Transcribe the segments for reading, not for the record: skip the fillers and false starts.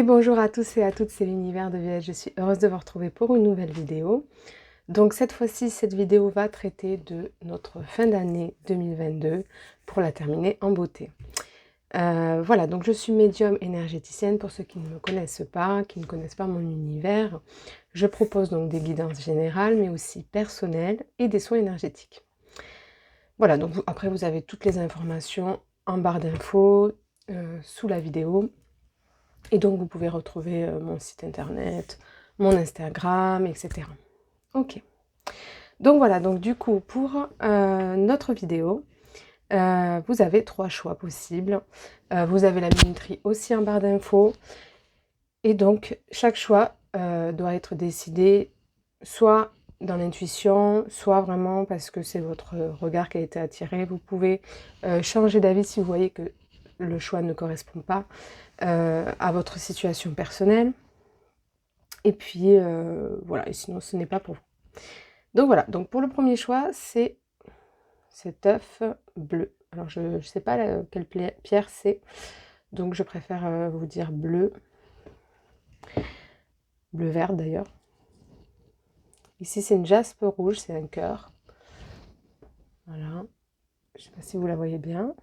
Bonjour à tous et à toutes, c'est l'univers de Violette. Je suis heureuse de vous retrouver pour une nouvelle vidéo. Donc cette fois-ci, cette vidéo va traiter de notre fin d'année 2022 pour la terminer en beauté. Voilà, donc je suis médium énergéticienne pour ceux qui ne me connaissent pas, qui ne connaissent pas mon univers. Je propose donc des guidances générales, mais aussi personnelles et des soins énergétiques. Voilà, donc après vous avez toutes les informations en barre d'infos, sous la vidéo. Et donc, vous pouvez retrouver mon site internet, mon Instagram, etc. Ok. Donc voilà, donc du coup, pour notre vidéo, vous avez 3 choix possibles. Vous avez la minuterie aussi en barre d'infos. Et donc, chaque choix doit être décidé soit dans l'intuition, soit vraiment parce que c'est votre regard qui a été attiré. Vous pouvez changer d'avis si vous voyez que le choix ne correspond pas à votre situation personnelle. Et puis, voilà, et sinon ce n'est pas pour vous. Donc voilà, donc pour le premier choix, c'est cet œuf bleu. Alors je ne sais pas quelle pierre c'est, donc je préfère vous dire bleu. Bleu vert d'ailleurs. Ici c'est une jaspe rouge, c'est un cœur. Voilà, je ne sais pas si vous la voyez bien.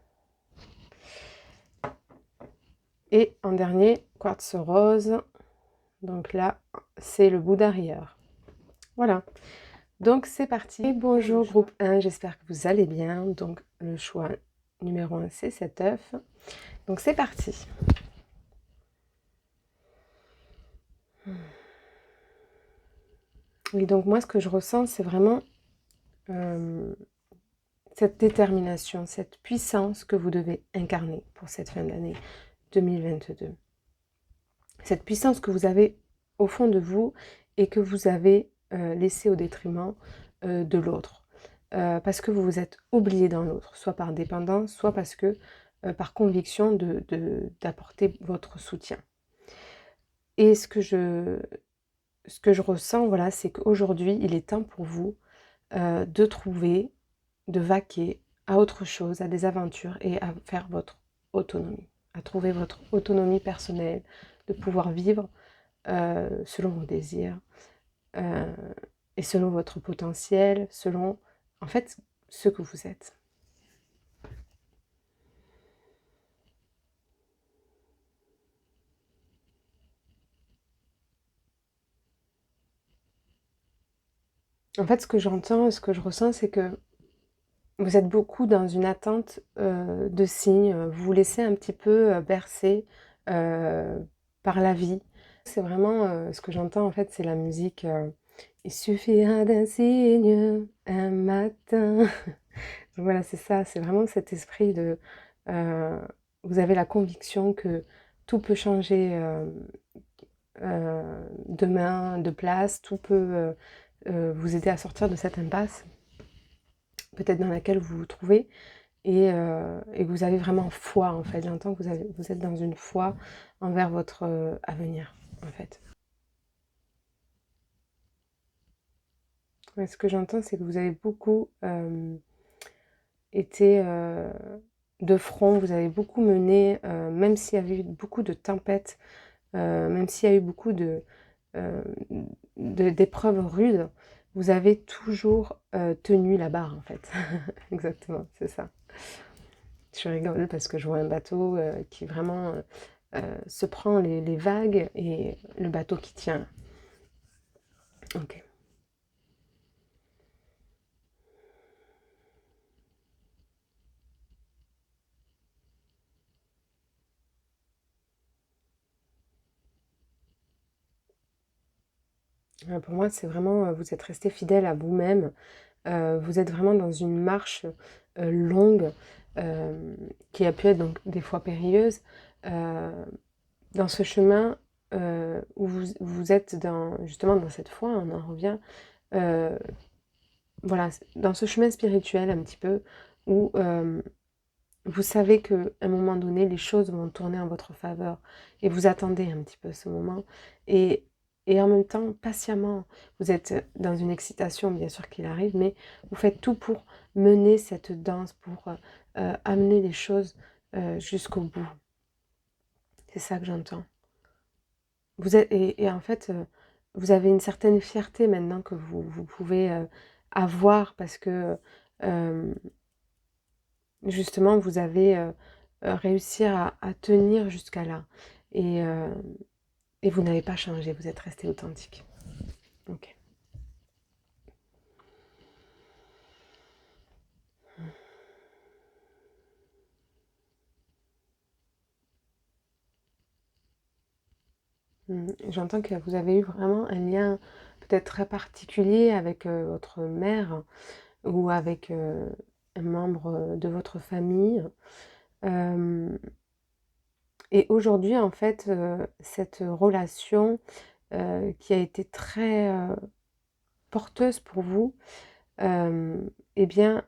Et en dernier, quartz rose. Donc là, c'est le bout d'arrière. Voilà. Donc c'est parti. Et bonjour groupe 1, j'espère que vous allez bien. Donc le choix numéro 1, c'est cet œuf. Donc c'est parti. Oui, donc moi ce que je ressens, c'est vraiment cette détermination, cette puissance que vous devez incarner pour cette fin d'année 2022. Cette puissance que vous avez au fond de vous et que vous avez laissée au détriment de l'autre. Parce que vous vous êtes oublié dans l'autre, soit par dépendance, soit parce que par conviction d'apporter votre soutien. Et ce que je ressens, voilà, c'est qu'aujourd'hui, il est temps pour vous de trouver, de vaquer à autre chose, à des aventures et à faire votre autonomie, à trouver votre autonomie personnelle, de pouvoir vivre selon vos désirs et selon votre potentiel, selon, en fait, ce que vous êtes. En fait, ce que j'entends, ce que je ressens, c'est que vous êtes beaucoup dans une attente de signes. Vous vous laissez un petit peu bercer par la vie. C'est vraiment ce que j'entends, en fait, c'est la musique. Il suffira d'un signe un matin. Donc voilà, c'est ça, c'est vraiment cet esprit de... vous avez la conviction que tout peut changer demain, de place, tout peut vous aider à sortir de cette impasse, peut-être dans laquelle vous vous trouvez, et que vous avez vraiment foi, en fait. J'entends que vous êtes dans une foi envers votre avenir, en fait. Ouais, ce que j'entends, c'est que vous avez beaucoup été de front, vous avez beaucoup mené, même s'il y avait eu beaucoup de tempêtes, même s'il y a eu beaucoup d'épreuves rudes, vous avez toujours tenu la barre, en fait. Exactement, c'est ça. Je rigole parce que je vois un bateau qui vraiment se prend les vagues et le bateau qui tient. Ok. Pour moi, c'est vraiment, vous êtes resté fidèle à vous-même. Vous êtes vraiment dans une marche longue qui a pu être donc des fois périlleuse. Dans ce chemin où vous êtes justement dans cette foi, on en revient, voilà, dans ce chemin spirituel un petit peu, où vous savez qu'à un moment donné, les choses vont tourner en votre faveur, et vous attendez un petit peu ce moment, et, et en même temps, patiemment, vous êtes dans une excitation, bien sûr qu'il arrive, mais vous faites tout pour mener cette danse, pour amener les choses jusqu'au bout. C'est ça que j'entends. et en fait, vous avez une certaine fierté maintenant que vous pouvez, avoir parce que, hem, justement vous avez, réussi à tenir jusqu'à là et heu et vous n'avez pas changé, vous êtes resté authentique. OK. J'entends que vous avez eu vraiment un lien peut-être très particulier avec, votre mère ou avec, un membre, de votre famille. Hem Et aujourd'hui, en fait, cette relation, qui a été très, porteuse pour vous, et bien,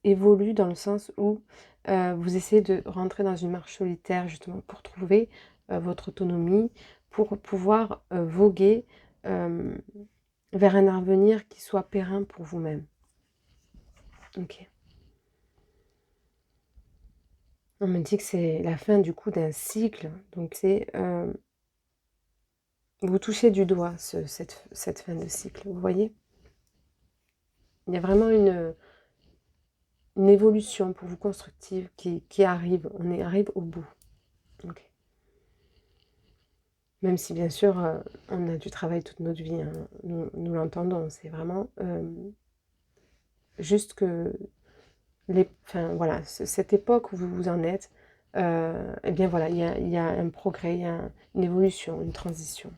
évolue dans le sens où, vous essayez de rentrer dans une marche solitaire justement pour trouver, votre autonomie, pour pouvoir, voguer, hem, vers un avenir qui soit périn pour vous-même. OK. On me dit que c'est la fin du coup d'un cycle, donc c'est, vous touchez du doigt cette fin de cycle, vous voyez? Il y a vraiment une évolution pour vous constructive qui arrive, arrive au bout. OK. Même si bien sûr, on a du travail toute notre vie, hein, nous l'entendons, c'est vraiment, juste que enfin voilà, cette époque où vous vous en êtes, et bien voilà, il y a un progrès, il y a une évolution, une transition.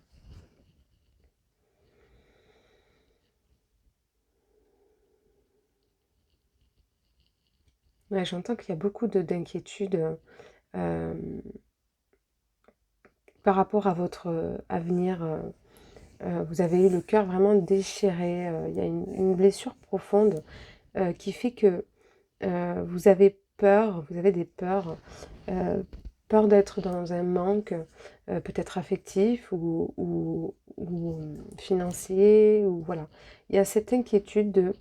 Ouais, j'entends qu'il y a beaucoup d'inquiétudes, par rapport à votre, avenir, vous avez eu le cœur vraiment déchiré, il y a une blessure profonde, qui fait que, vous avez peur, vous avez des peurs, peur d'être dans un manque, peut-être affectif ou financier ou voilà. Il y a cette inquiétude de,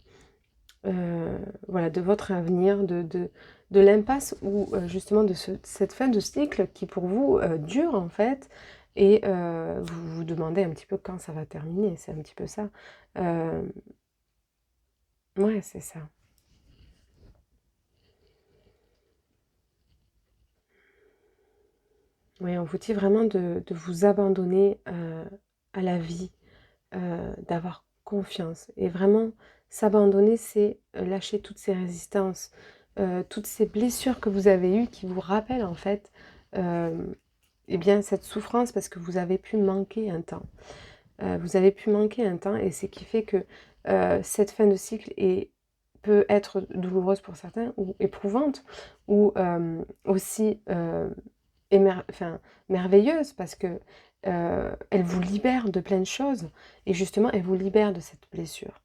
voilà, de votre avenir, de l'impasse ou justement de cette fin de cycle qui pour vous, dure en fait et vous vous demandez un petit peu quand ça va terminer, c'est un petit peu ça. Hem, ouais, c'est ça. Oui, on vous dit vraiment de vous abandonner, à la vie, d'avoir confiance et vraiment s'abandonner, c'est, lâcher toutes ces résistances, toutes ces blessures que vous avez eues qui vous rappellent en fait, hem, et bien cette souffrance parce que vous avez pu manquer un temps. Vous avez pu manquer un temps et c'est qui fait que, cette fin de cycle peut être douloureuse pour certains ou éprouvante ou aussi, enfin, merveilleuse parce que, elle vous libère de plein de choses et justement elle vous libère de cette blessure.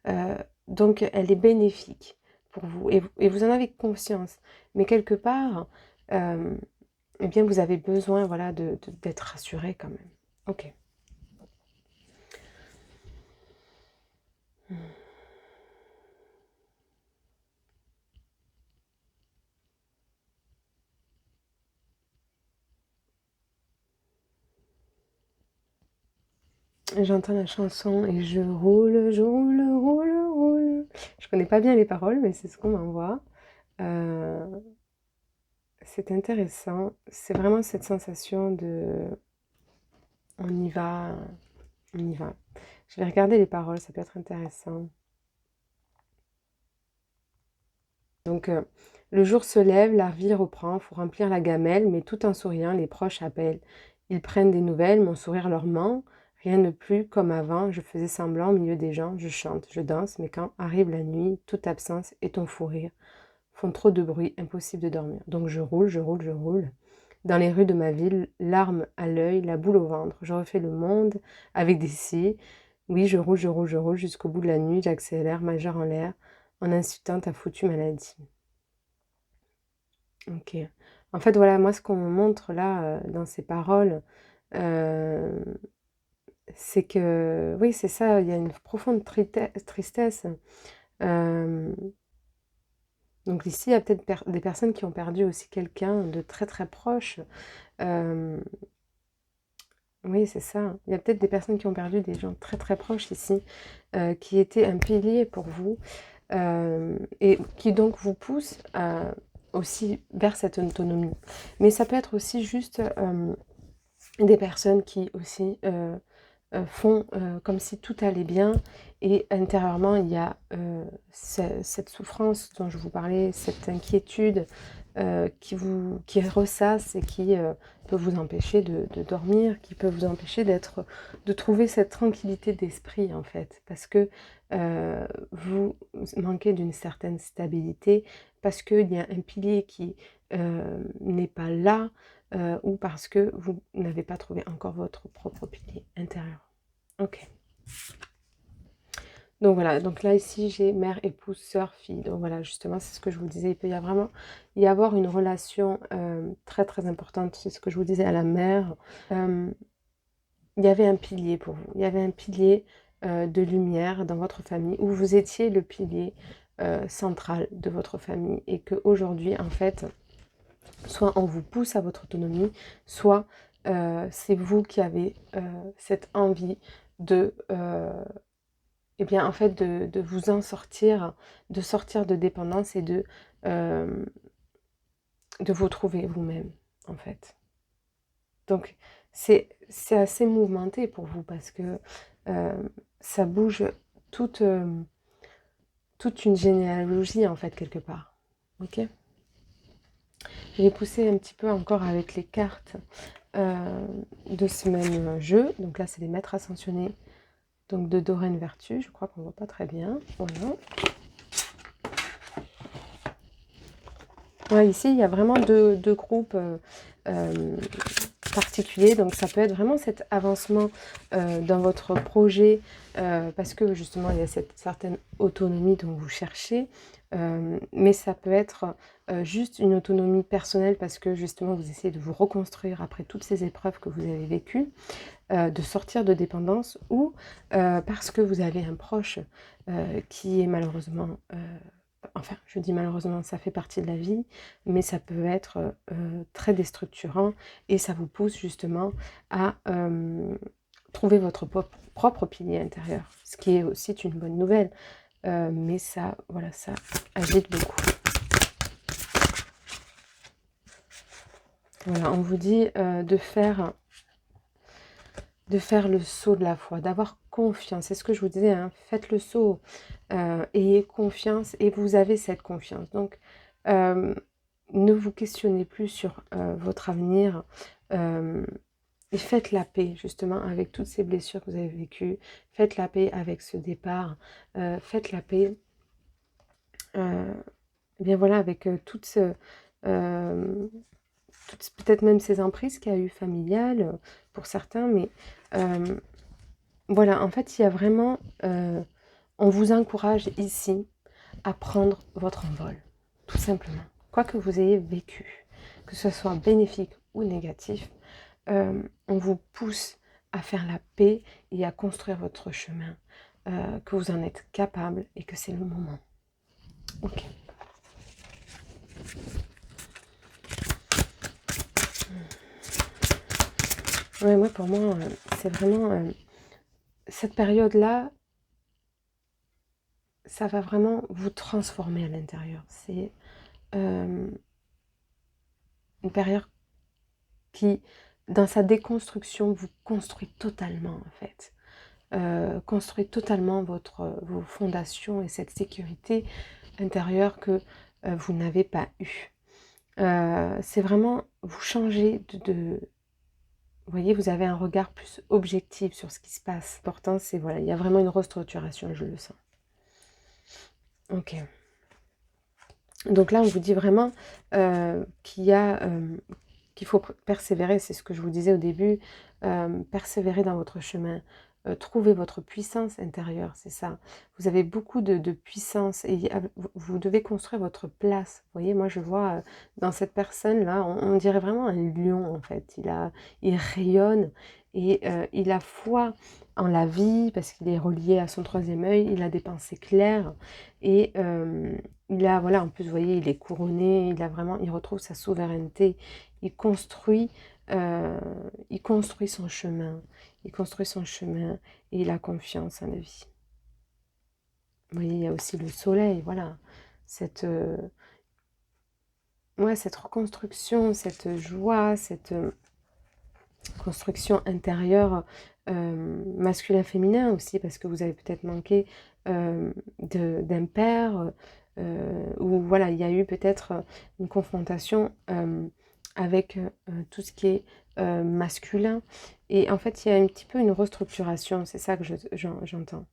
Heu, donc elle est bénéfique pour vous et vous en avez conscience. Mais quelque part, hem, eh bien vous avez besoin voilà d'être rassuré quand même. OK. J'entends la chanson et je roule, je roule, roule, roule. Je connais pas bien les paroles, mais c'est ce qu'on m'envoie. Heu, c'est intéressant. C'est vraiment cette sensation de: «On y va, on y va». Je vais regarder les paroles, ça peut être intéressant. Donc, le jour se lève, la vie reprend, faut remplir la gamelle, mais tout en souriant, les proches appellent. Ils prennent des nouvelles, mon sourire leur ment, rien ne plus comme avant, je faisais semblant au milieu des gens, je chante, je danse, mais quand arrive la nuit, toute absence et ton fou rire font trop de bruit, impossible de dormir. Donc je roule, je roule, je roule. Dans les rues de ma ville, larmes à l'œil, la boule au ventre, je refais le monde avec des si. Oui, je roule, je roule, je roule jusqu'au bout de la nuit, j'accélère, majeur en l'air, en insultant ta foutue maladie. OK. En fait, voilà, moi, ce qu'on me montre là, dans ces paroles, heu, c'est que oui, c'est ça, il y a une profonde tristesse. Hem, donc ici, il y a peut-être des personnes qui ont perdu aussi quelqu'un de très, très proche. Hem, Oui, c'est ça. Il y a peut-être des personnes qui ont perdu des gens très, très proches ici, qui étaient un pilier pour vous, et qui donc vous poussent, aussi vers cette autonomie. Mais ça peut être aussi juste, des personnes qui aussi, font, comme si tout allait bien et intérieurement il y a, cette souffrance dont je vous parlais, cette inquiétude, qui ressasse et qui, peut vous empêcher de dormir, qui peut vous empêcher de trouver cette tranquillité d'esprit en fait. Parce que, vous manquez d'une certaine stabilité, parce qu'il y a un pilier qui, n'est pas là, ou parce que vous n'avez pas trouvé encore votre propre pilier intérieur. OK. Donc voilà, donc là ici j'ai mère, épouse, sœur, fille. Donc voilà, justement, c'est ce que je vous disais, il peut y avoir vraiment y avoir une relation, très, très importante. C'est ce que je vous disais à la mère. Il y avait un pilier pour vous. Il y avait un pilier, de lumière dans votre famille où vous étiez le pilier, central de votre famille et qu'aujourd'hui, en fait, soit on vous pousse à votre autonomie, soit, c'est vous qui avez, cette envie de, et bien, en fait, de vous en sortir, de sortir de dépendance et hem, de vous trouver vous-même, en fait. Donc c'est assez mouvementé pour vous parce que, ça bouge toute, toute une généalogie, en fait, quelque part. OK? Je vais pousser un petit peu encore avec les cartes, heu, de ce même jeu. Donc là, c'est les maîtres ascensionnés, donc de Doreen Vertu. Je crois qu'on voit pas très bien. Voilà. Ouais, ici, il y a vraiment deux groupes, particuliers. Donc ça peut être vraiment cet avancement, dans votre projet, parce que justement, il y a cette certaine autonomie dont vous cherchez. Mais ça peut être, juste une autonomie personnelle parce que justement, vous essayez de vous reconstruire après toutes ces épreuves que vous avez vécues, de sortir de dépendance ou, parce que vous avez un proche, qui est malheureusement, enfin, je dis malheureusement, ça fait partie de la vie, mais ça peut être, très déstructurant et ça vous pousse justement à, trouver votre propre pilier intérieur, ce qui est aussi une bonne nouvelle, mais ça, voilà, ça agite beaucoup. Voilà, on vous dit, de faire le saut de la foi, d'avoir confiance. C'est ce que je vous disais, hein, faites le saut, ayez confiance et vous avez cette confiance. Donc, hem, ne vous questionnez plus sur, votre avenir, hem et faites la paix justement avec toutes ces blessures que vous avez vécues. Faites la paix avec ce départ, faites la paix, heu, et bien voilà avec, hem, toutes peut-être même ces emprises qu'il y a eu familiales, pour certains, mais, hem voilà, en fait, il y a vraiment, on vous encourage ici à prendre votre envol, tout simplement. Quoi que vous ayez vécu, que ce soit bénéfique ou négatif, on vous pousse à faire la paix et à construire votre chemin, que vous en êtes capable et que c'est le moment. OK. Ouais, moi, pour moi, c'est vraiment, cette période-là, ça va vraiment vous transformer à l'intérieur. C'est, hem, une période qui, dans sa déconstruction, vous construit totalement, en fait. Construit totalement vos fondations et cette sécurité intérieure que, vous n'avez pas eue. C'est vraiment vous changez vous voyez, vous avez un regard plus objectif sur ce qui se passe. L'important, c'est voilà, il y a vraiment une restructuration, je le sens. OK. Donc là, on vous dit vraiment, qu'il y a, qu'il faut persévérer, c'est ce que je vous disais au début, persévérer dans votre chemin, trouver votre puissance intérieure, c'est ça. Vous avez beaucoup de puissance et vous devez construire votre place. Vous voyez, moi je vois, dans cette personne-là, on dirait vraiment un lion en fait. Il rayonne et il a foi en la vie parce qu'il est relié à son troisième œil, il a des pensées claires et il a voilà, en plus, vous voyez, il est couronné, il retrouve sa souveraineté, il construit, il construit son chemin. Il construit son chemin et il a confiance en la vie. Vous voyez, il y a aussi le soleil, voilà. Cette, ouais, cette reconstruction, cette joie, cette construction intérieure masculin-féminin aussi, parce que vous avez peut-être manqué d'un père, ou voilà, il y a eu peut-être une confrontation avec tout ce qui est masculin. Et en fait, il y a un petit peu une restructuration, c'est ça que j'entends.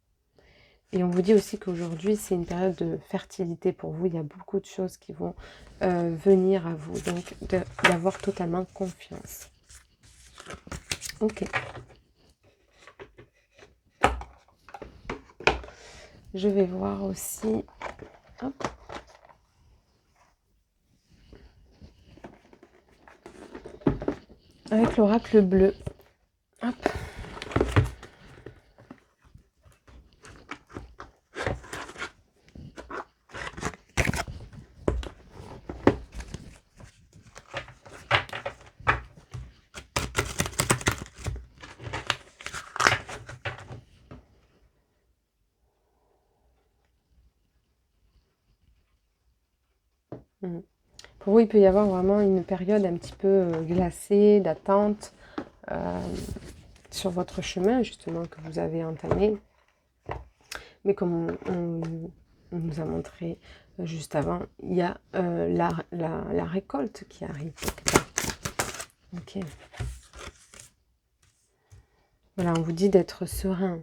Et on vous dit aussi qu'aujourd'hui, c'est une période de fertilité pour vous. Il y a beaucoup de choses qui vont venir à vous. Donc, d'avoir totalement confiance. Ok. Je vais voir aussi... Hop. Avec l'oracle bleu. Hop. Pour vous, il peut y avoir vraiment une période un petit peu glacée, d'attente sur votre chemin, justement, que vous avez entamé. Mais comme on nous a montré juste avant, il y a la récolte qui arrive. Ok. Voilà, on vous dit d'être serein.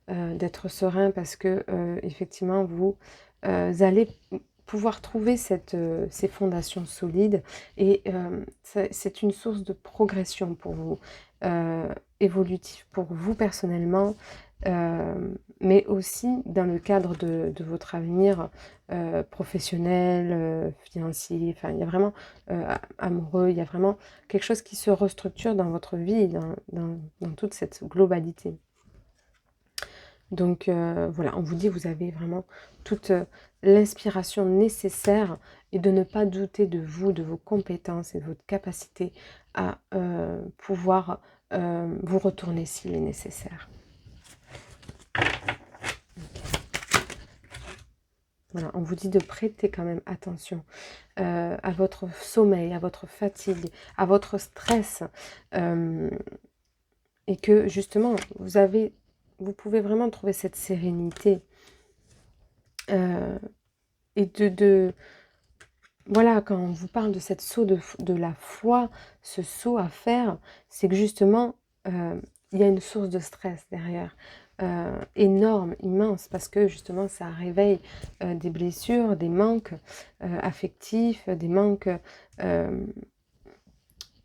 D'être serein parce que, effectivement, vous allez pouvoir trouver ces fondations solides et c'est une source de progression pour vous, évolutive pour vous personnellement, mais aussi dans le cadre de votre avenir professionnel, financier, enfin il y a vraiment amoureux, il y a vraiment quelque chose qui se restructure dans votre vie, dans toute cette globalité. Donc voilà, on vous dit vous avez vraiment toute l'inspiration nécessaire et de ne pas douter de vous, de vos compétences et de votre capacité à pouvoir vous retourner s'il est nécessaire. Voilà, on vous dit de prêter quand même attention à votre sommeil, à votre fatigue, à votre stress, et que justement vous pouvez vraiment trouver cette sérénité et voilà, quand on vous parle de cette saut de la foi, ce saut à faire, c'est que justement, il y a une source de stress derrière, énorme, immense, parce que justement, ça réveille des blessures, des manques affectifs, des manques,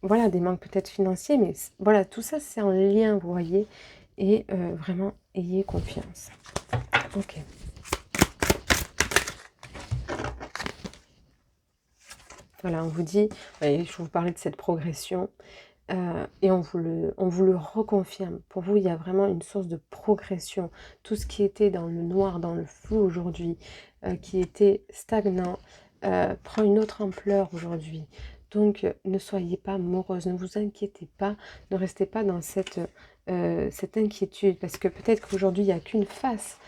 voilà, des manques peut-être financiers, mais voilà, tout ça, c'est en lien, vous voyez, et vraiment, ayez confiance. Ok. Voilà, on vous dit, je vous parlais de cette progression, et on vous le reconfirme. Pour vous, il y a vraiment une source de progression. Tout ce qui était dans le noir, dans le flou aujourd'hui, qui était stagnant, prend une autre ampleur aujourd'hui. Donc, ne soyez pas morose, ne vous inquiétez pas, ne restez pas dans cette inquiétude, parce que peut-être qu'aujourd'hui, il n'y a qu'une face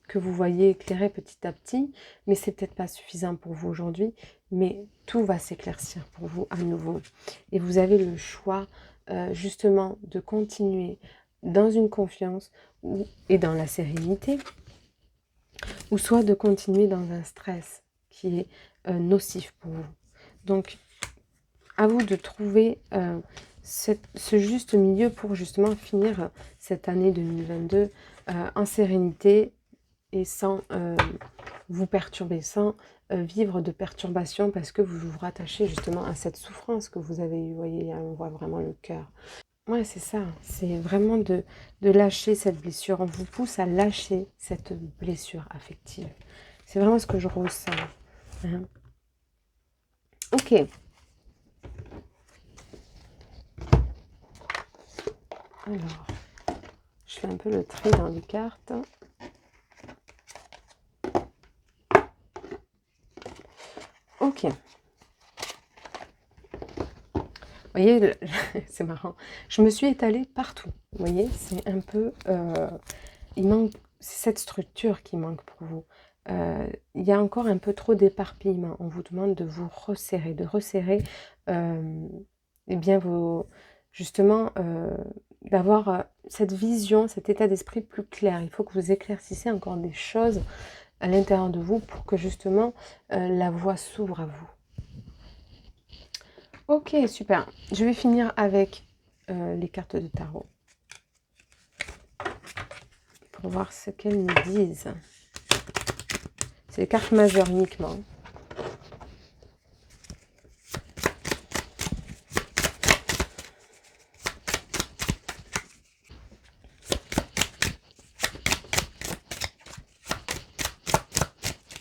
que vous voyez éclairer petit à petit, mais c'est peut-être pas suffisant pour vous aujourd'hui, mais tout va s'éclaircir pour vous à nouveau. Et vous avez le choix justement de continuer dans une confiance et dans la sérénité, ou soit de continuer dans un stress qui est nocif pour vous. Donc, à vous de trouver ce juste milieu pour justement finir cette année 2022 en sérénité, et sans vous perturber, sans vivre de perturbations parce que vous vous rattachez justement à cette souffrance que vous avez eue. Vous voyez, on voit vraiment le cœur. Ouais, c'est ça. C'est vraiment de lâcher cette blessure. On vous pousse à lâcher cette blessure affective. C'est vraiment ce que je ressens. Hein. Ok. Alors, je fais un peu le tri dans les cartes. Ok. Vous voyez, c'est marrant. Je me suis étalée partout. Vous voyez, c'est un peu... il manque... C'est cette structure qui manque pour vous. Il y a encore un peu trop d'éparpillement. On vous demande de vous resserrer, de resserrer, eh bien, justement, d'avoir cette vision, cet état d'esprit plus clair. Il faut que vous éclaircissiez encore des choses à l'intérieur de vous pour que justement la voie s'ouvre à vous. Ok, super. Je vais finir avec les cartes de tarot pour voir ce qu'elles nous disent. C'est les cartes majeures uniquement.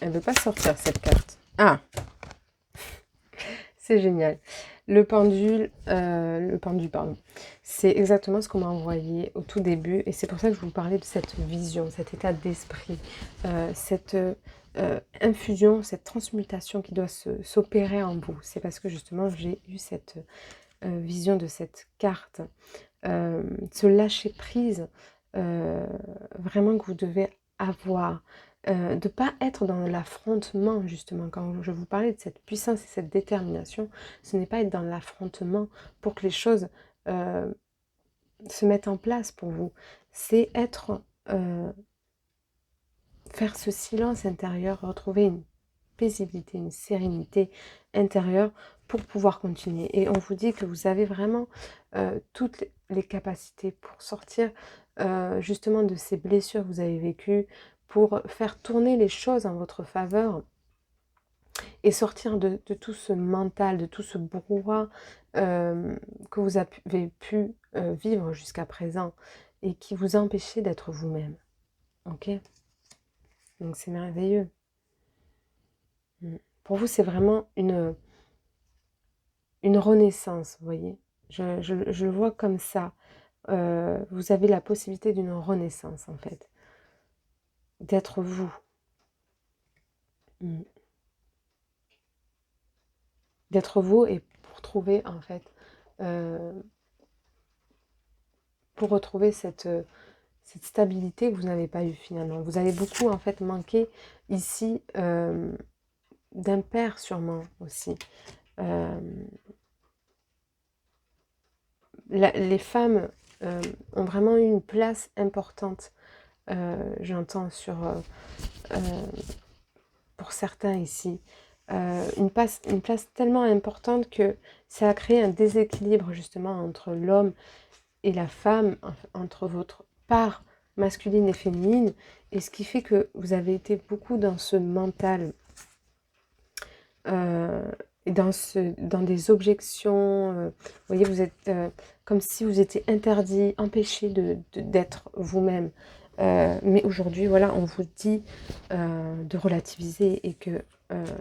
Elle ne veut pas sortir cette carte. Ah, c'est génial. Le pendule, pardon. C'est exactement ce qu'on m'a envoyé au tout début. Et c'est pour ça que je vous parlais de cette vision, cet état d'esprit, cette infusion, cette transmutation qui doit s'opérer en vous. C'est parce que justement, j'ai eu cette vision de cette carte. Ce lâcher prise, vraiment que vous devez avoir. De ne pas être dans l'affrontement, justement. Quand je vous parlais de cette puissance et cette détermination, ce n'est pas être dans l'affrontement pour que les choses se mettent en place pour vous. C'est être... faire ce silence intérieur, retrouver une paisibilité, une sérénité intérieure pour pouvoir continuer. Et on vous dit que vous avez vraiment toutes les capacités pour sortir justement de ces blessures que vous avez vécues, pour faire tourner les choses en votre faveur et sortir de tout ce mental, de tout ce brouhaha que vous avez pu vivre jusqu'à présent et qui vous a empêché d'être vous-même. Ok? Donc c'est merveilleux. Pour vous, c'est vraiment une renaissance, vous voyez. Je le vois comme ça. Vous avez la possibilité d'une renaissance, en fait. D'être vous. D'être vous et pour trouver, en fait, pour retrouver cette stabilité que vous n'avez pas eue finalement. Vous avez beaucoup, en fait, manqué ici d'un père, sûrement, aussi. Les femmes ont vraiment eu une place importante, j'entends, pour certains ici. Une place tellement importante que ça a créé un déséquilibre justement entre l'homme et la femme, entre votre part masculine et féminine, et ce qui fait que vous avez été beaucoup dans ce mental, et dans des objections. Vous voyez, vous êtes comme si vous étiez interdit, empêché d'être vous-même. Mais aujourd'hui, voilà, on vous dit de relativiser et que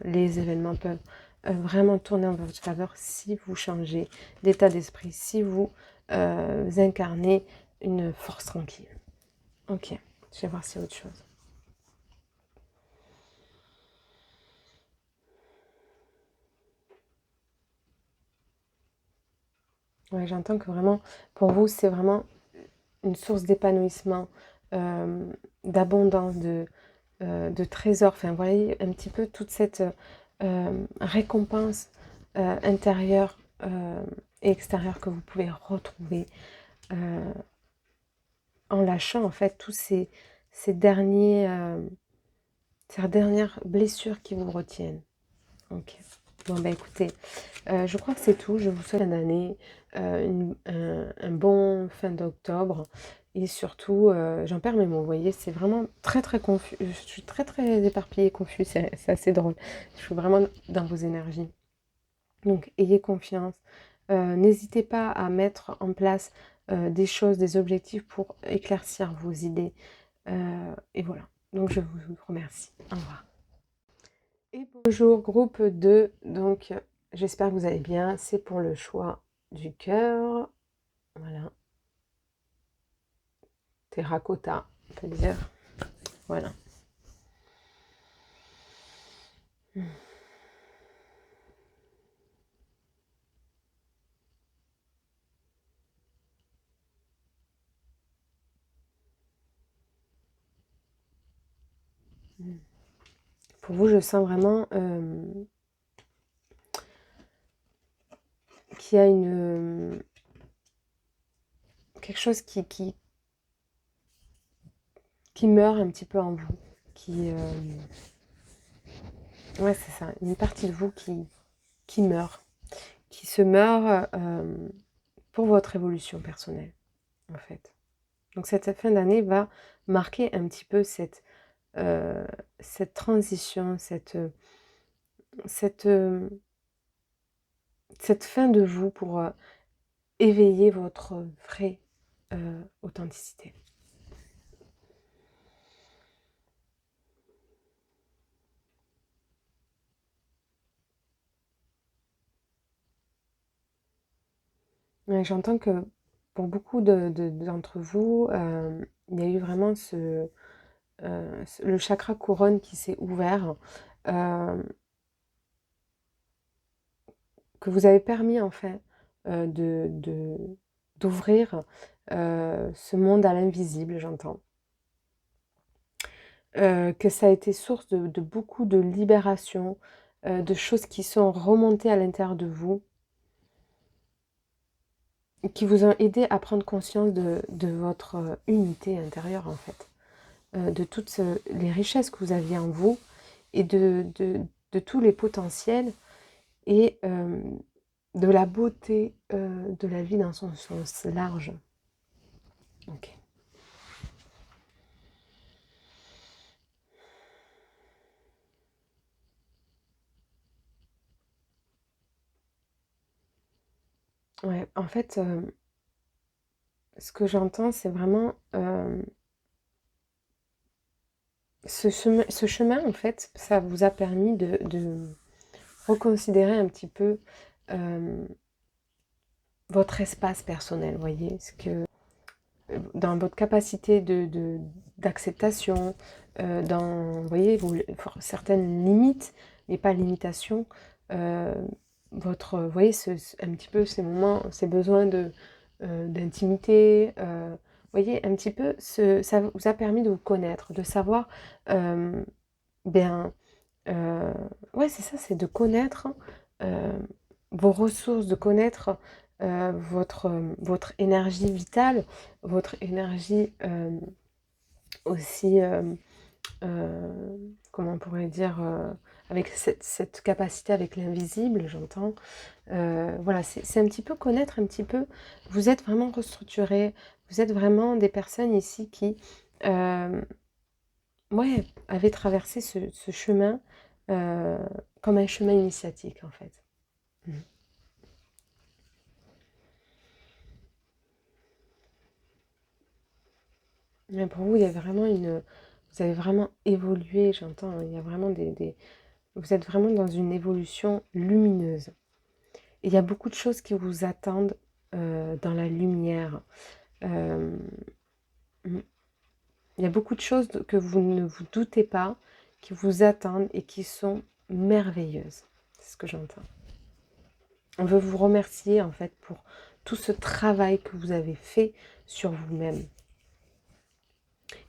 les événements peuvent vraiment tourner en votre faveur si vous changez d'état d'esprit, si vous incarnez une force tranquille. Ok, je vais voir s'il y a autre chose. Ouais, j'entends que vraiment, pour vous, c'est vraiment une source d'épanouissement, d'abondance, de trésors. Enfin, vous voyez un petit peu toute cette récompense intérieure et extérieure que vous pouvez retrouver en lâchant en fait tous ces dernières blessures qui vous retiennent. Ok. Bon, bah écoutez, je crois que c'est tout. Je vous souhaite une année, un bon fin d'octobre. Et surtout, j'en perds mes mots, vous voyez, c'est vraiment très très confus. Je suis très très éparpillée, confus, c'est assez drôle. Je suis vraiment dans vos énergies. Donc, ayez confiance. N'hésitez pas à mettre en place des choses, des objectifs pour éclaircir vos idées. Et voilà. Donc, je vous remercie. Au revoir. Et bonjour groupe 2, donc j'espère que vous allez bien, c'est pour le choix du cœur, voilà, terracotta, on peut dire, voilà. Pour vous, je sens vraiment qu'il y a quelque chose qui meurt un petit peu en vous. Ouais, c'est ça. Une partie de vous qui meurt. Qui se meurt pour votre évolution personnelle, en fait. Donc cette fin d'année va marquer un petit peu cette transition, cette, cette fin de vous pour éveiller votre vraie authenticité. Ouais, j'entends que pour beaucoup d'entre vous, il y a eu vraiment le chakra couronne qui s'est ouvert, que vous avez permis en fait d'ouvrir ce monde à l'invisible, j'entends. Que ça a été source de beaucoup de libération, de choses qui sont remontées à l'intérieur de vous, qui vous ont aidé à prendre conscience de votre unité intérieure en fait, de toutes les richesses que vous aviez en vous et de tous les potentiels et de la beauté de la vie dans son sens large. Ok. Ouais, en fait, ce que j'entends, c'est vraiment ce chemin, en fait, ça vous a permis de reconsidérer un petit peu votre espace personnel, vous voyez, ce que dans votre capacité d'acceptation, dans, vous voyez, certaines limites, mais pas limitations, vous voyez, un petit peu ces moments, ces besoins d'intimité, vous voyez, un petit peu, ça vous a permis de vous connaître, de savoir, bien, ouais, c'est ça, c'est de connaître vos ressources, de connaître votre énergie vitale, votre énergie aussi, comment on pourrait dire, avec cette capacité avec l'invisible, j'entends. Voilà, c'est un petit peu connaître un petit peu. Vous êtes vraiment restructuré, vous êtes vraiment des personnes ici qui, ouais, avaient traversé ce chemin comme un chemin initiatique en fait. Mhm. Mais pour vous, il y a vraiment vous avez vraiment évolué, j'entends, hein, il y a vraiment vous êtes vraiment dans une évolution lumineuse. Et il y a beaucoup de choses qui vous attendent dans la lumière. Euh, il y a beaucoup de choses que vous ne vous doutez pas, qui vous attendent et qui sont merveilleuses. C'est ce que j'entends. On veut vous remercier en fait pour tout ce travail que vous avez fait sur vous-même.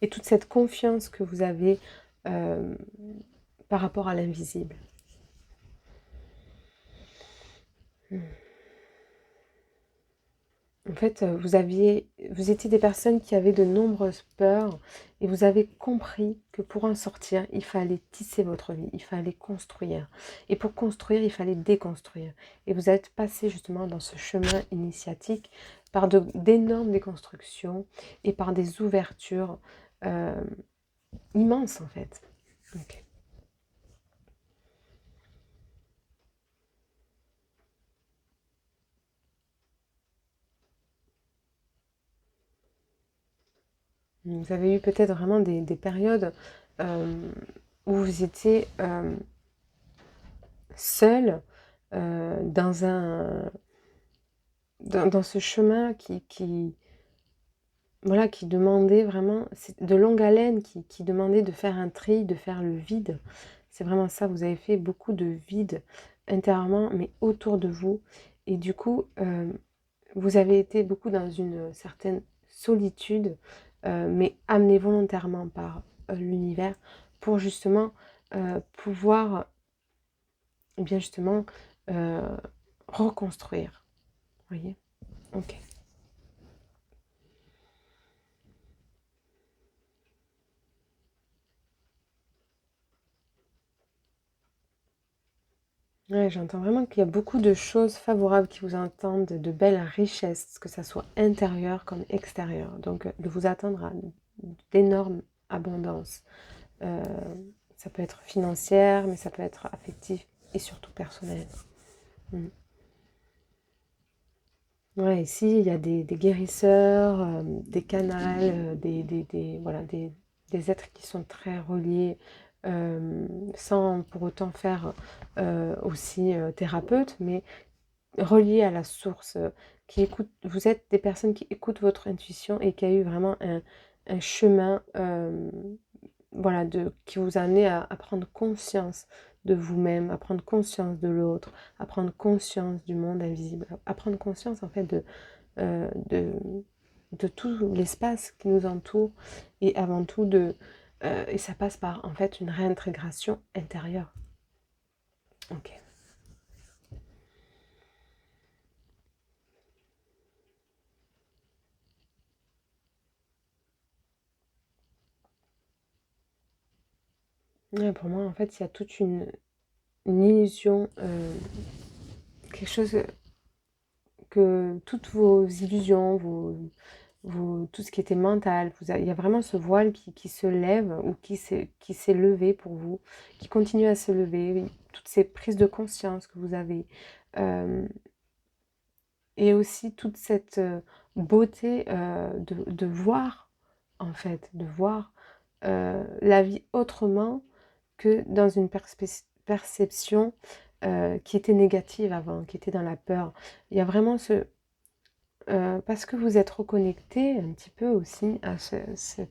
Et toute cette confiance que vous avez euh, par rapport à l'invisible. En fait, vous étiez des personnes qui avaient de nombreuses peurs et vous avez compris que pour en sortir, il fallait tisser votre vie, il fallait construire. Et pour construire, il fallait déconstruire. Et vous êtes passé justement dans ce chemin initiatique par d'énormes déconstructions et par des ouvertures euh, immenses en fait. Ok. Vous avez eu peut-être vraiment des périodes où vous étiez seul dans ce chemin voilà, qui demandait vraiment, de longue haleine, qui demandait de faire un tri, de faire le vide. C'est vraiment ça, vous avez fait beaucoup de vide intérieurement, mais autour de vous. Et du coup, vous avez été beaucoup dans une certaine solitude, mais amenée volontairement par l'univers pour justement pouvoir, eh bien justement, reconstruire. Vous voyez? Ok. Ouais, j'entends vraiment qu'il y a beaucoup de choses favorables qui vous attendent, de belles richesses, que ça soit intérieur comme extérieur. Donc, de vous attendre à d'énormes abondances. Euh, Ça peut être financière, mais ça peut être affectif et surtout personnel. Mm. Ouais, ici, il y a des guérisseurs, des canals, voilà, des êtres qui sont très reliés, sans pour autant faire aussi thérapeute, mais reliés à la source, qui écoute, vous êtes des personnes qui écoutent votre intuition et qui a eu vraiment un chemin, voilà, qui vous a amené à prendre conscience de vous-même, à prendre conscience de l'autre, à prendre conscience du monde invisible, à prendre conscience en fait euh, de, de tout l'espace qui nous entoure et avant tout et ça passe par en fait une réintégration intérieure. Ok. Ouais, pour moi en fait il y a toute une illusion, quelque chose que toutes vos illusions, tout ce qui était mental, il y a vraiment ce voile qui se lève ou qui s'est levé pour vous, qui continue à se lever, toutes ces prises de conscience que vous avez, euh, et aussi toute cette beauté de voir, en fait, de voir la vie autrement que dans une perception qui était négative avant, qui était dans la peur. Il y a vraiment parce que vous êtes reconnecté un petit peu aussi à cette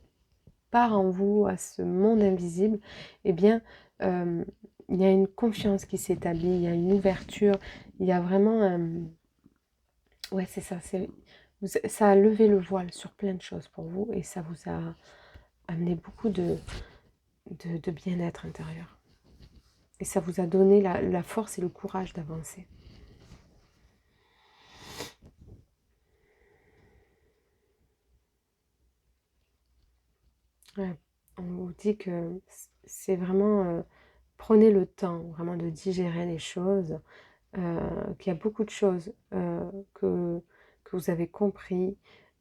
part en vous, à ce monde invisible, eh bien, euh, il y a une confiance qui s'établit, il y a une ouverture, il y a vraiment un... Ouais, c'est ça, ça a levé le voile sur plein de choses pour vous et ça vous a amené beaucoup de bien-être intérieur. Et ça vous a donné la force et le courage d'avancer. Ouais. On vous dit que c'est vraiment... prenez le temps vraiment de digérer les choses, qu'il y a beaucoup de choses que vous avez compris,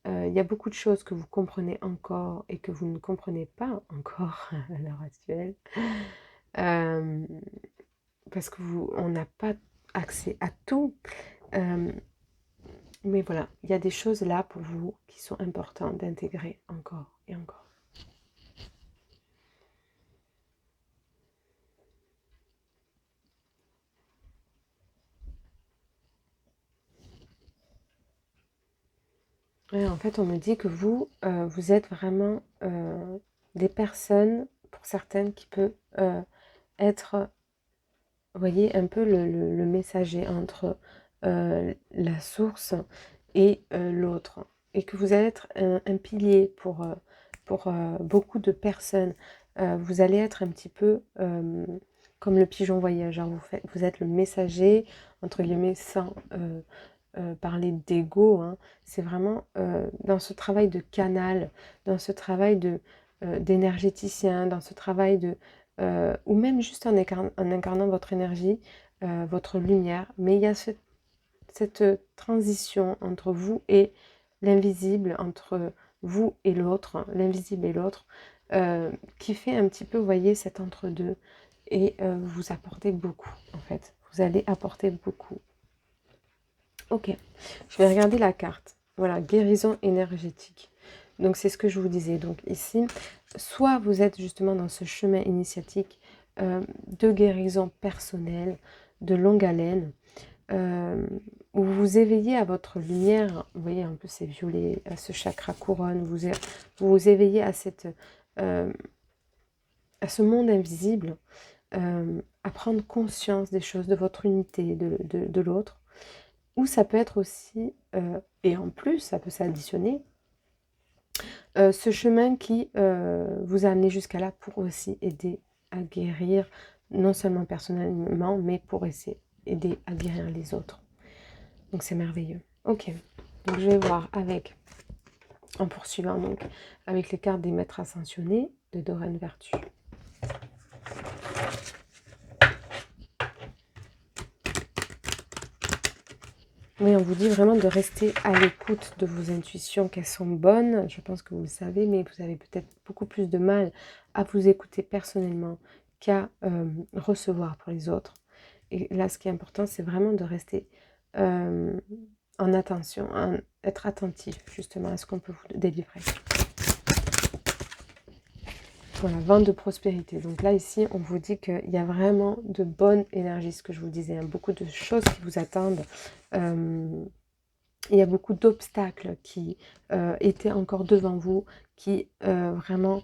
il y a beaucoup de choses que vous comprenez encore et que vous ne comprenez pas encore à l'heure actuelle, euh, parce que on n'a pas accès à tout. euh, mais voilà, il y a des choses là pour vous qui sont importantes d'intégrer encore et encore. Ouais, en fait, on me dit que vous, vous êtes vraiment des personnes, pour certaines, qui peuvent être, vous voyez, un peu le messager entre la source et l'autre. Et que vous allez être un pilier pour beaucoup de personnes. Vous allez être un petit peu comme le pigeon voyageur. Vous êtes le messager, entre guillemets, sans parler d'ego, hein. C'est vraiment dans ce travail de canal, dans ce travail d'énergéticien, dans ce travail ou même juste en incarnant votre énergie, votre lumière. Mais il y a cette transition entre vous et l'invisible, entre vous et l'autre, l'invisible et l'autre, qui fait un petit peu, vous voyez, cet entre-deux. Et vous apportez beaucoup, en fait. Vous allez apporter beaucoup. Ok, je vais regarder la carte. Voilà, guérison énergétique. Donc c'est ce que je vous disais. Donc ici, soit vous êtes justement dans ce chemin initiatique de guérison personnelle, de longue haleine, où vous vous éveillez à votre lumière. Vous voyez, un peu c'est violet, à ce chakra couronne. Vous vous éveillez euh, à ce monde invisible, à prendre conscience des choses, de votre unité, de l'autre. Ou ça peut être aussi, et en plus, ça peut s'additionner, ce chemin qui vous a amené jusqu'à là pour aussi aider à guérir, non seulement personnellement, mais pour essayer aider à guérir les autres. Donc c'est merveilleux. Ok, donc je vais voir avec, en poursuivant donc, avec les cartes des maîtres ascensionnés de Doreen Vertu. Oui, on vous dit vraiment de rester à l'écoute de vos intuitions, qu'elles sont bonnes. Je pense que vous le savez, mais vous avez peut-être beaucoup plus de mal à vous écouter personnellement qu'à recevoir pour les autres. Et là, ce qui est important, c'est vraiment de rester en attention, être attentif justement à ce qu'on peut vous délivrer. Voilà, vente de prospérité. Donc là, ici, on vous dit qu'il y a vraiment de bonnes énergies, ce que je vous disais, hein, beaucoup de choses qui vous attendent. Il y a beaucoup d'obstacles qui étaient encore devant vous, qui vraiment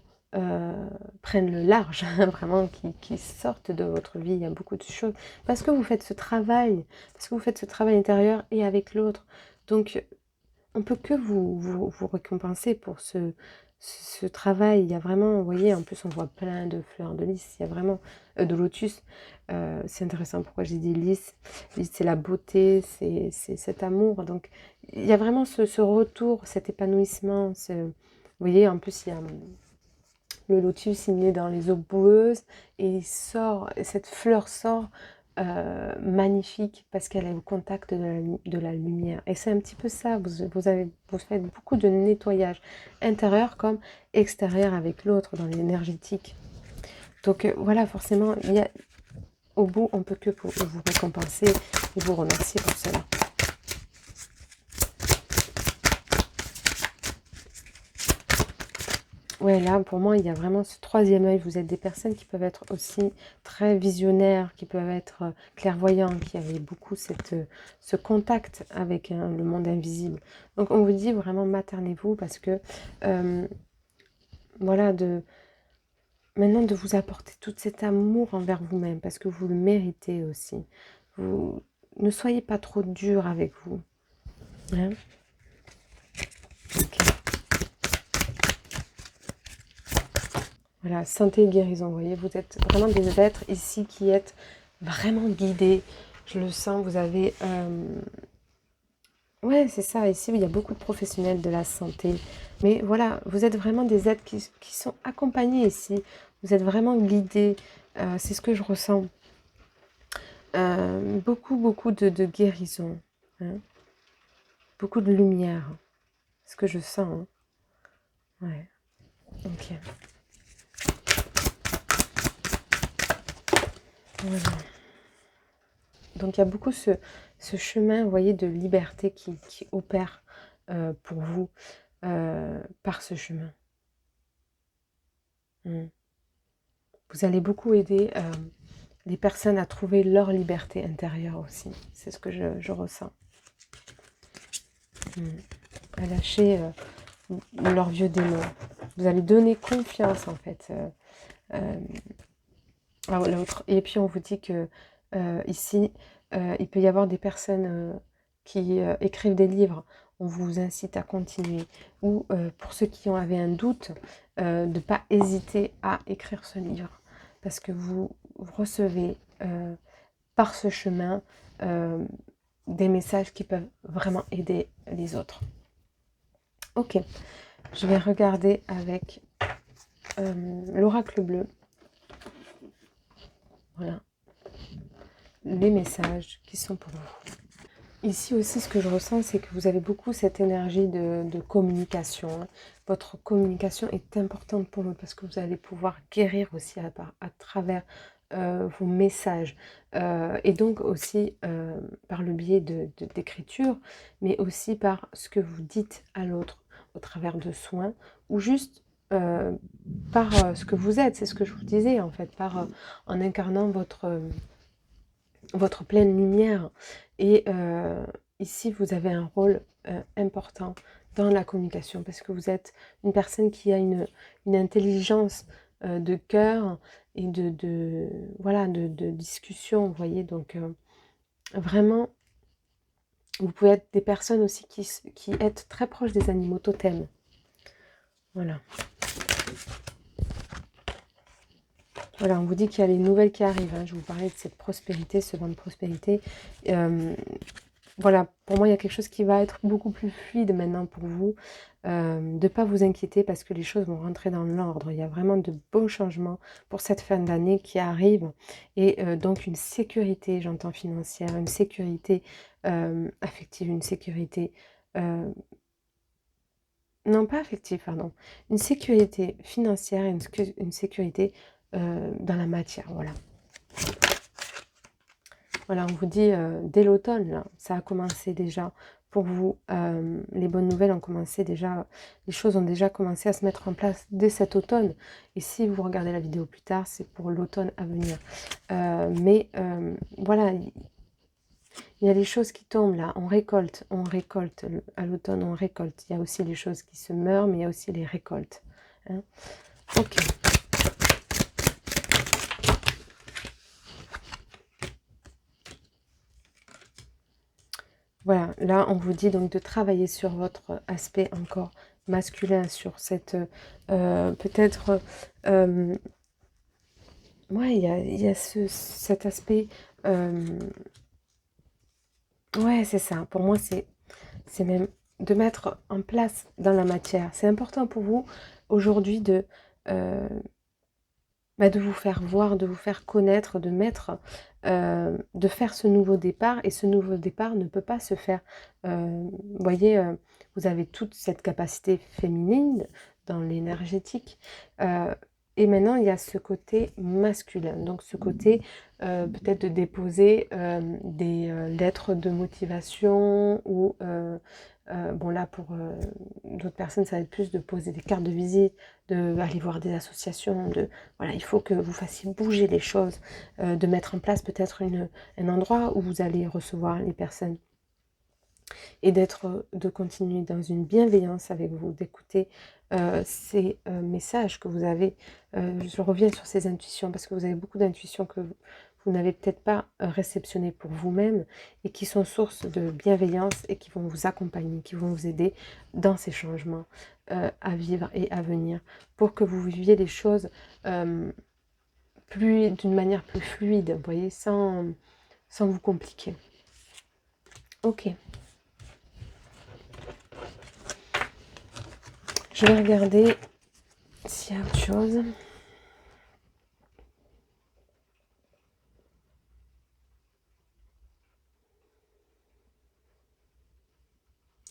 prennent le large, hein, vraiment, qui sortent de votre vie. Il y a beaucoup de choses. Parce que vous faites ce travail, intérieur et avec l'autre. Donc, on ne peut que vous récompenser pour ce travail. Il y a vraiment, vous voyez, en plus on voit plein de fleurs de lys, il y a vraiment de lotus. C'est intéressant pourquoi j'ai dit lys. Lys, c'est la beauté, c'est cet amour. Donc il y a vraiment ce retour, cet épanouissement. Vous voyez, en plus il y a le lotus, il est dans les eaux boueuses et il sort, cette fleur sort magnifique parce qu'elle est au contact de la lumière. Et c'est un petit peu ça, vous faites beaucoup de nettoyage intérieur comme extérieur avec l'autre dans l'énergétique. Donc voilà, forcément, au bout, on ne peut que vous récompenser et vous remercier pour cela. Ouais, là, pour moi, il y a vraiment ce troisième œil. Vous êtes des personnes qui peuvent être aussi très visionnaires, qui peuvent être clairvoyantes, qui avaient beaucoup ce contact avec le monde invisible. Donc, on vous dit vraiment, maternez-vous parce que, voilà, maintenant, de vous apporter tout cet amour envers vous-même parce que vous le méritez aussi. Ne soyez pas trop dur avec vous. Hein? Ok. Voilà, santé et guérison, vous voyez, vous êtes vraiment des êtres ici qui êtes vraiment guidés. Je le sens, vous avez... Ouais, c'est ça, ici, il y a beaucoup de professionnels de la santé. Mais voilà, vous êtes vraiment des êtres qui sont accompagnés ici. Vous êtes vraiment guidés. C'est ce que je ressens. Beaucoup de guérison. Hein. Beaucoup de lumière. C'est ce que je sens. Hein. Ouais, ok. Voilà. Donc il y a beaucoup ce chemin, vous voyez, de liberté qui opère pour vous par ce chemin. Vous allez beaucoup aider les personnes à trouver leur liberté intérieure aussi. C'est ce que je ressens. À lâcher leurs vieux démons. Vous allez donner confiance en fait à l'autre. Et puis on vous dit que ici, il peut y avoir des personnes qui écrivent des livres. On vous incite à continuer. Ou pour ceux qui avaient un doute, de ne pas hésiter à écrire ce livre. Parce que vous recevez par ce chemin des messages qui peuvent vraiment aider les autres. Ok, je vais regarder avec l'oracle bleu. Voilà. Les messages qui sont pour vous. Ici aussi, ce que je ressens, c'est que vous avez beaucoup cette énergie de communication. Hein. Votre communication est importante pour vous parce que vous allez pouvoir guérir aussi à travers vos messages. Et donc aussi par le biais d'écriture, mais aussi par ce que vous dites à l'autre au travers de soins ou juste par ce que vous êtes. C'est ce que je vous disais en fait, en incarnant votre pleine lumière. Et ici, vous avez un rôle important dans la communication parce que vous êtes une personne qui a une intelligence de cœur et voilà, de discussion, vous voyez. Donc, vraiment, vous pouvez être des personnes aussi qui êtes très proches des animaux totems. Voilà. Voilà, on vous dit qu'il y a les nouvelles qui arrivent. Hein. Je vous parlais de cette prospérité, ce vent de prospérité. Voilà, pour moi, il y a quelque chose qui va être beaucoup plus fluide maintenant pour vous. De ne pas vous inquiéter parce que les choses vont rentrer dans l'ordre. Il y a vraiment de bons changements pour cette fin d'année qui arrive. Et donc une sécurité, j'entends financière, une sécurité affective, une sécurité... non, pas affective, pardon. Une sécurité financière et une sécurité dans la matière, voilà. Voilà, on vous dit dès l'automne, là, ça a commencé déjà pour vous. Les bonnes nouvelles ont commencé déjà, les choses ont déjà commencé à se mettre en place dès cet automne. Et si vous regardez la vidéo plus tard, c'est pour l'automne à venir. Voilà, il y a des choses qui tombent là, on récolte à l'automne, on récolte. Il y a aussi les choses qui se meurent, mais il y a aussi les récoltes. Hein. Ok. Voilà, là on vous dit donc de travailler sur votre aspect encore masculin, sur cette peut-être ouais, il y a cet aspect ouais, c'est ça. Pour moi, c'est même de mettre en place dans la matière. C'est important pour vous aujourd'hui euh, de vous faire voir, de vous faire connaître, de faire ce nouveau départ. Et ce nouveau départ ne peut pas se faire. Vous voyez, vous avez toute cette capacité féminine dans l'énergétique. Et maintenant, il y a ce côté masculin. Donc, ce côté peut-être de déposer des lettres de motivation ou... bon là pour d'autres personnes ça va être plus de poser des cartes de visite, d'aller voir des associations, voilà, il faut que vous fassiez bouger les choses, de mettre en place peut-être un endroit où vous allez recevoir les personnes et de continuer dans une bienveillance avec vous, d'écouter ces messages que vous avez. Je reviens sur ces intuitions parce que vous avez beaucoup d'intuitions que vous n'avez peut-être pas réceptionnées pour vous-même et qui sont source de bienveillance et qui vont vous accompagner, qui vont vous aider dans ces changements à vivre et à venir pour que vous viviez les choses d'une manière plus fluide, vous voyez, sans vous compliquer. Ok. Je vais regarder s'il y a autre chose.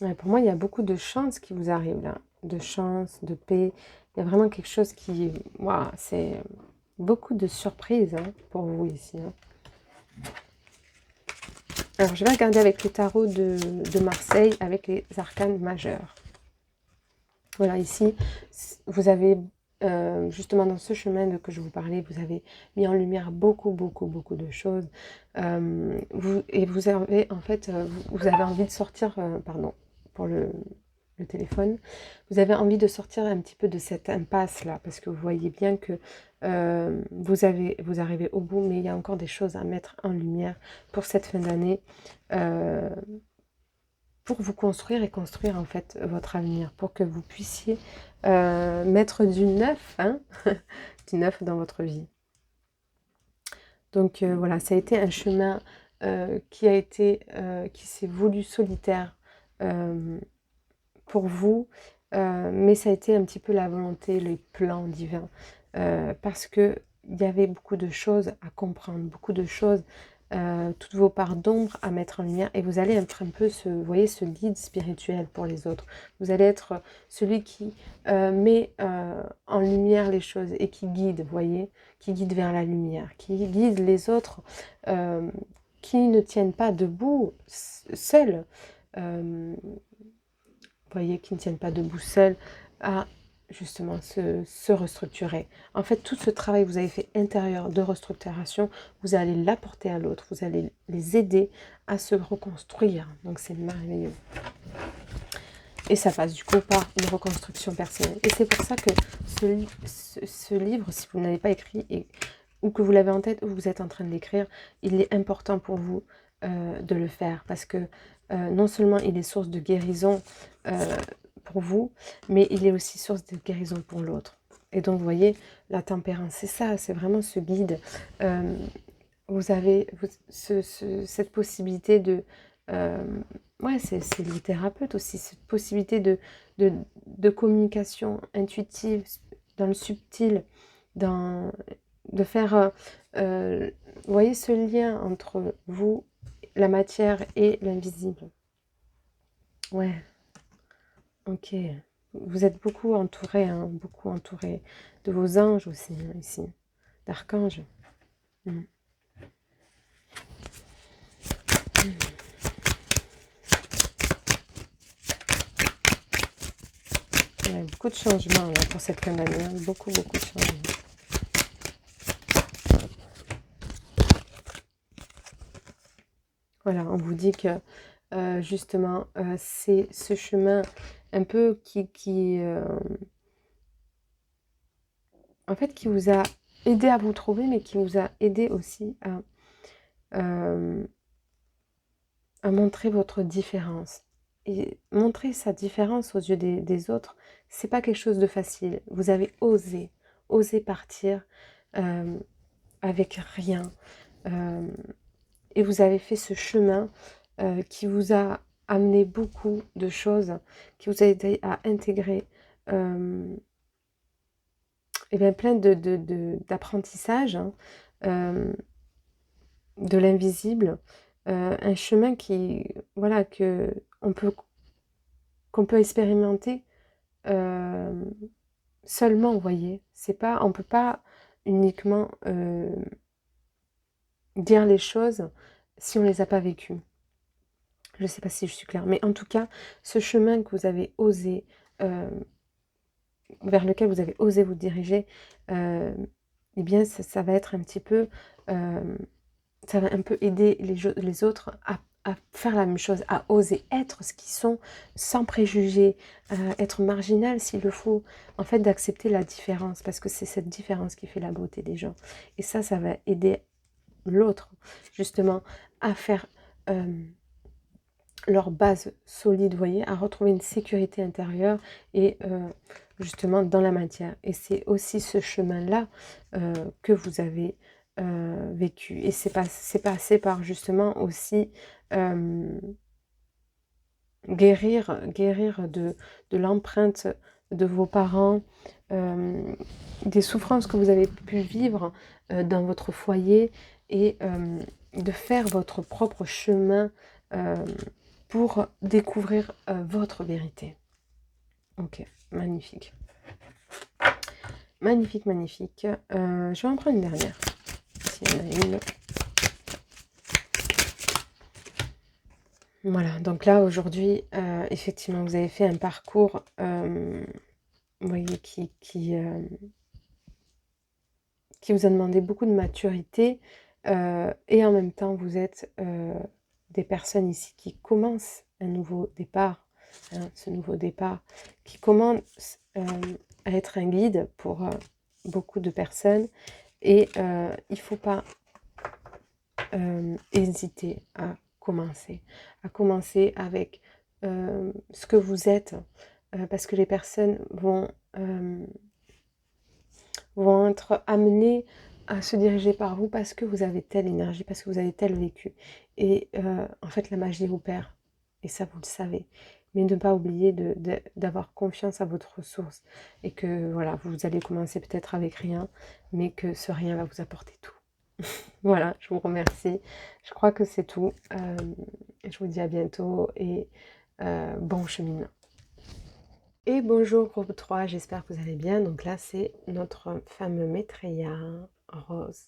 Ouais, pour moi, il y a beaucoup de chance qui vous arrive là. De chance, de paix. Il y a vraiment quelque chose qui... Waouh, c'est beaucoup de surprises hein, pour vous ici. Hein. Alors, je vais regarder avec le tarot de Marseille, avec les arcanes majeurs. Voilà, ici, vous avez, justement dans ce chemin que je vous parlais, vous avez mis en lumière beaucoup de choses. Vous avez, en fait, vous avez envie de sortir, pardon, pour le téléphone, vous avez envie de sortir un petit peu de cette impasse-là, parce que vous voyez bien que vous arrivez au bout, mais il y a encore des choses à mettre en lumière pour cette fin d'année. Pour vous construire et construire en fait votre avenir, pour que vous puissiez mettre du neuf, hein, du neuf dans votre vie. Donc voilà, ça a été un chemin qui s'est voulu solitaire pour vous, mais ça a été un petit peu la volonté, les plans divins, parce que il y avait beaucoup de choses à comprendre, beaucoup de choses, toutes vos parts d'ombre à mettre en lumière, et vous allez être un peu vous voyez, ce guide spirituel pour les autres. Vous allez être celui qui met en lumière les choses et qui guide, vous voyez, qui guide vers la lumière, qui guide les autres qui ne tiennent pas debout seuls. Voyez, qui ne tiennent pas debout seuls, à justement se restructurer. En fait, tout ce travail que vous avez fait intérieur de restructuration, vous allez l'apporter à l'autre, vous allez les aider à se reconstruire. Donc c'est merveilleux. Et ça passe du coup par une reconstruction personnelle. Et c'est pour ça que ce livre, si vous ne l'avez pas écrit ou que vous l'avez en tête ou vous êtes en train de l'écrire, il est important pour vous de le faire parce que non seulement il est source de guérison pour vous, mais il est aussi source de guérison pour l'autre. Et donc, vous voyez, la tempérance, c'est ça, c'est vraiment ce guide. Vous avez cette possibilité de... ouais, c'est le thérapeute aussi, cette possibilité de communication intuitive, dans le subtil, de faire, vous voyez, ce lien entre vous, la matière et l'invisible. Ouais, ok. Vous êtes beaucoup entouré, hein, beaucoup entouré de vos anges aussi, hein, ici, d'archanges. Mm. Il y a beaucoup de changements là, pour cette fin d'année, hein, beaucoup de changements. Voilà, on vous dit que justement, c'est ce chemin un peu en fait, qui vous a aidé à vous trouver, mais qui vous a aidé aussi à montrer votre différence. Et montrer sa différence aux yeux des autres, c'est pas quelque chose de facile. Vous avez osé partir avec rien. Et vous avez fait ce chemin qui vous a amené beaucoup de choses, qui vous a aidé à intégrer et bien plein d'apprentissages, hein, de l'invisible, un chemin qui, voilà, qu'on peut expérimenter seulement, vous voyez. C'est pas, on peut pas uniquement dire les choses si on les a pas vécues. Je ne sais pas si je suis claire, mais en tout cas, ce chemin que vous avez osé, vers lequel vous avez osé vous diriger, eh bien, ça va être un petit peu, ça va un peu aider les autres à faire la même chose, à oser être ce qu'ils sont, sans préjugés, être marginal s'il le faut, en fait, d'accepter la différence, parce que c'est cette différence qui fait la beauté des gens. Et ça va aider l'autre, justement, à faire leur base solide, vous voyez, à retrouver une sécurité intérieure et justement dans la matière. Et c'est aussi ce chemin-là que vous avez vécu. Et c'est passé par justement aussi guérir de l'empreinte de vos parents, des souffrances que vous avez pu vivre dans votre foyer et de faire votre propre chemin pour découvrir votre vérité. Ok, magnifique. Magnifique, magnifique. Je vais en prendre une dernière. S'il y en a une. Voilà, donc là, aujourd'hui, effectivement, vous avez fait un parcours, vous voyez, qui vous a demandé beaucoup de maturité. Et en même temps, vous êtes des personnes ici qui commencent un nouveau départ, hein, ce nouveau départ, qui commence à être un guide pour beaucoup de personnes. Et il ne faut pas hésiter à commencer avec ce que vous êtes, parce que les personnes vont être amenées à se diriger par vous parce que vous avez telle énergie, parce que vous avez tel vécu. Et en fait, la magie opère. Et ça, vous le savez. Mais ne pas oublier d'avoir confiance à votre ressource. Et que, voilà, vous allez commencer peut-être avec rien, mais que ce rien va vous apporter tout. Voilà, je vous remercie. Je crois que c'est tout. Je vous dis à bientôt et bon cheminement. Et bonjour groupe 3, j'espère que vous allez bien. Donc là, c'est notre fameux Maitreya rose,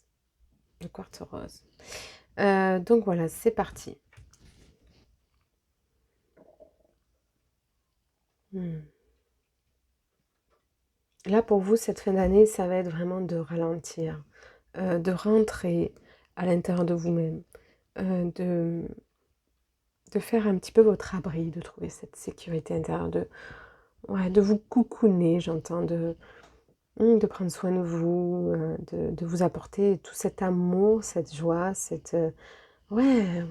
le quartz rose. Donc voilà, c'est parti. Là, pour vous, cette fin d'année, ça va être vraiment de ralentir, de rentrer à l'intérieur de vous-même, de faire un petit peu votre abri, de trouver cette sécurité intérieure, de vous coucouner, j'entends, de prendre soin de vous, de vous apporter tout cet amour, cette joie, ouais,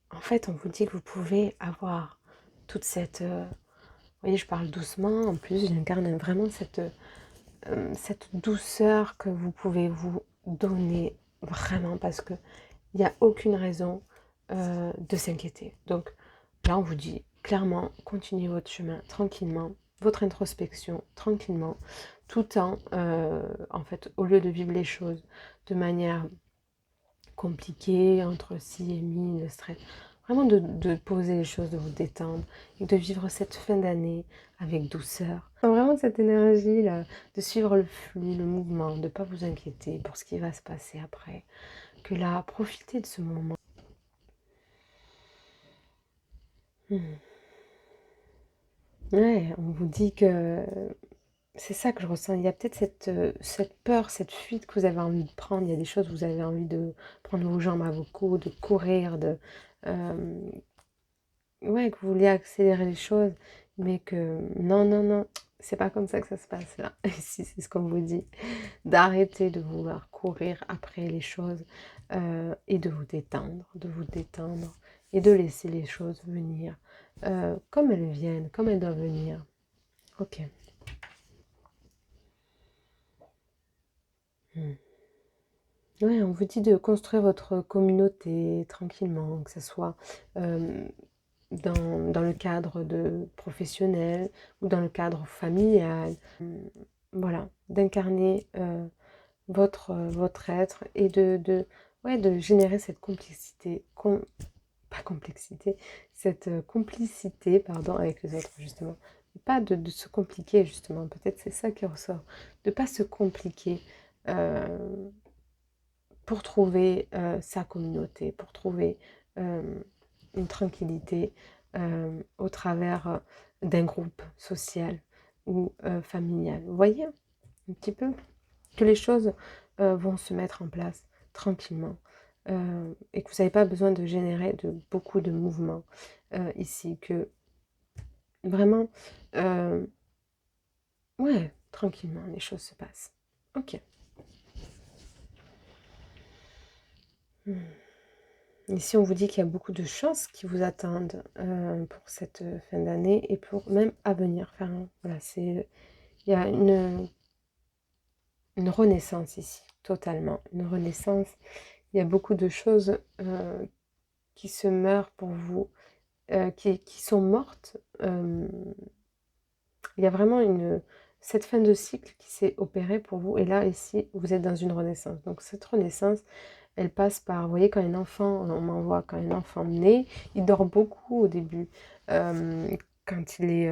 en fait, on vous dit que vous pouvez avoir toute cette voyez, je parle doucement, en plus j'incarne vraiment cette douceur que vous pouvez vous donner vraiment parce que il n'y a aucune raison de s'inquiéter. Donc là, on vous dit clairement, continuez votre chemin tranquillement, votre introspection tranquillement, tout en fait, au lieu de vivre les choses de manière compliquée, entre si et mi, le stress, vraiment de poser les choses, de vous détendre et de vivre cette fin d'année avec douceur. Vraiment cette énergie là, de suivre le flux, le mouvement, de ne pas vous inquiéter pour ce qui va se passer après. Que là, profitez de ce moment. Ouais, on vous dit que c'est ça que je ressens. Il y a peut-être cette peur, cette fuite que vous avez envie de prendre. Il y a des choses où vous avez envie de prendre vos jambes à vos coudes, de courir, euh, ouais, que vous vouliez accélérer les choses, mais que non, non, non, c'est pas comme ça que ça se passe là. Ici, c'est ce qu'on vous dit. D'arrêter de vouloir courir après les choses et de vous détendre et de laisser les choses venir comme elles viennent, comme elles doivent venir. Ok. Hmm. Ouais, on vous dit de construire votre communauté tranquillement, que ce soit euh, dans le cadre de professionnel ou dans le cadre familial. Voilà, d'incarner votre être et ouais, de générer cette complexité, pas complexité, cette complicité, pardon, avec les autres, justement. Pas de se compliquer, justement. Peut-être c'est ça qui ressort. De ne pas se compliquer euh, pour trouver sa communauté, pour trouver une tranquillité au travers d'un groupe social ou familial. Vous voyez un petit peu que les choses vont se mettre en place tranquillement et que vous n'avez pas besoin de générer beaucoup de mouvements ici, que vraiment, ouais, tranquillement, les choses se passent. Ok. Ici, on vous dit qu'il y a beaucoup de chances qui vous attendent pour cette fin d'année et pour même à venir. Enfin, voilà, il y a une renaissance ici, totalement. Une renaissance. Il y a beaucoup de choses qui se meurent pour vous, qui sont mortes. Il y a vraiment cette fin de cycle qui s'est opérée pour vous. Et là, ici, vous êtes dans une renaissance. Donc, cette renaissance, elle passe par, vous voyez, quand un enfant, on m'envoie, quand un enfant naît, il dort beaucoup au début. Quand il est,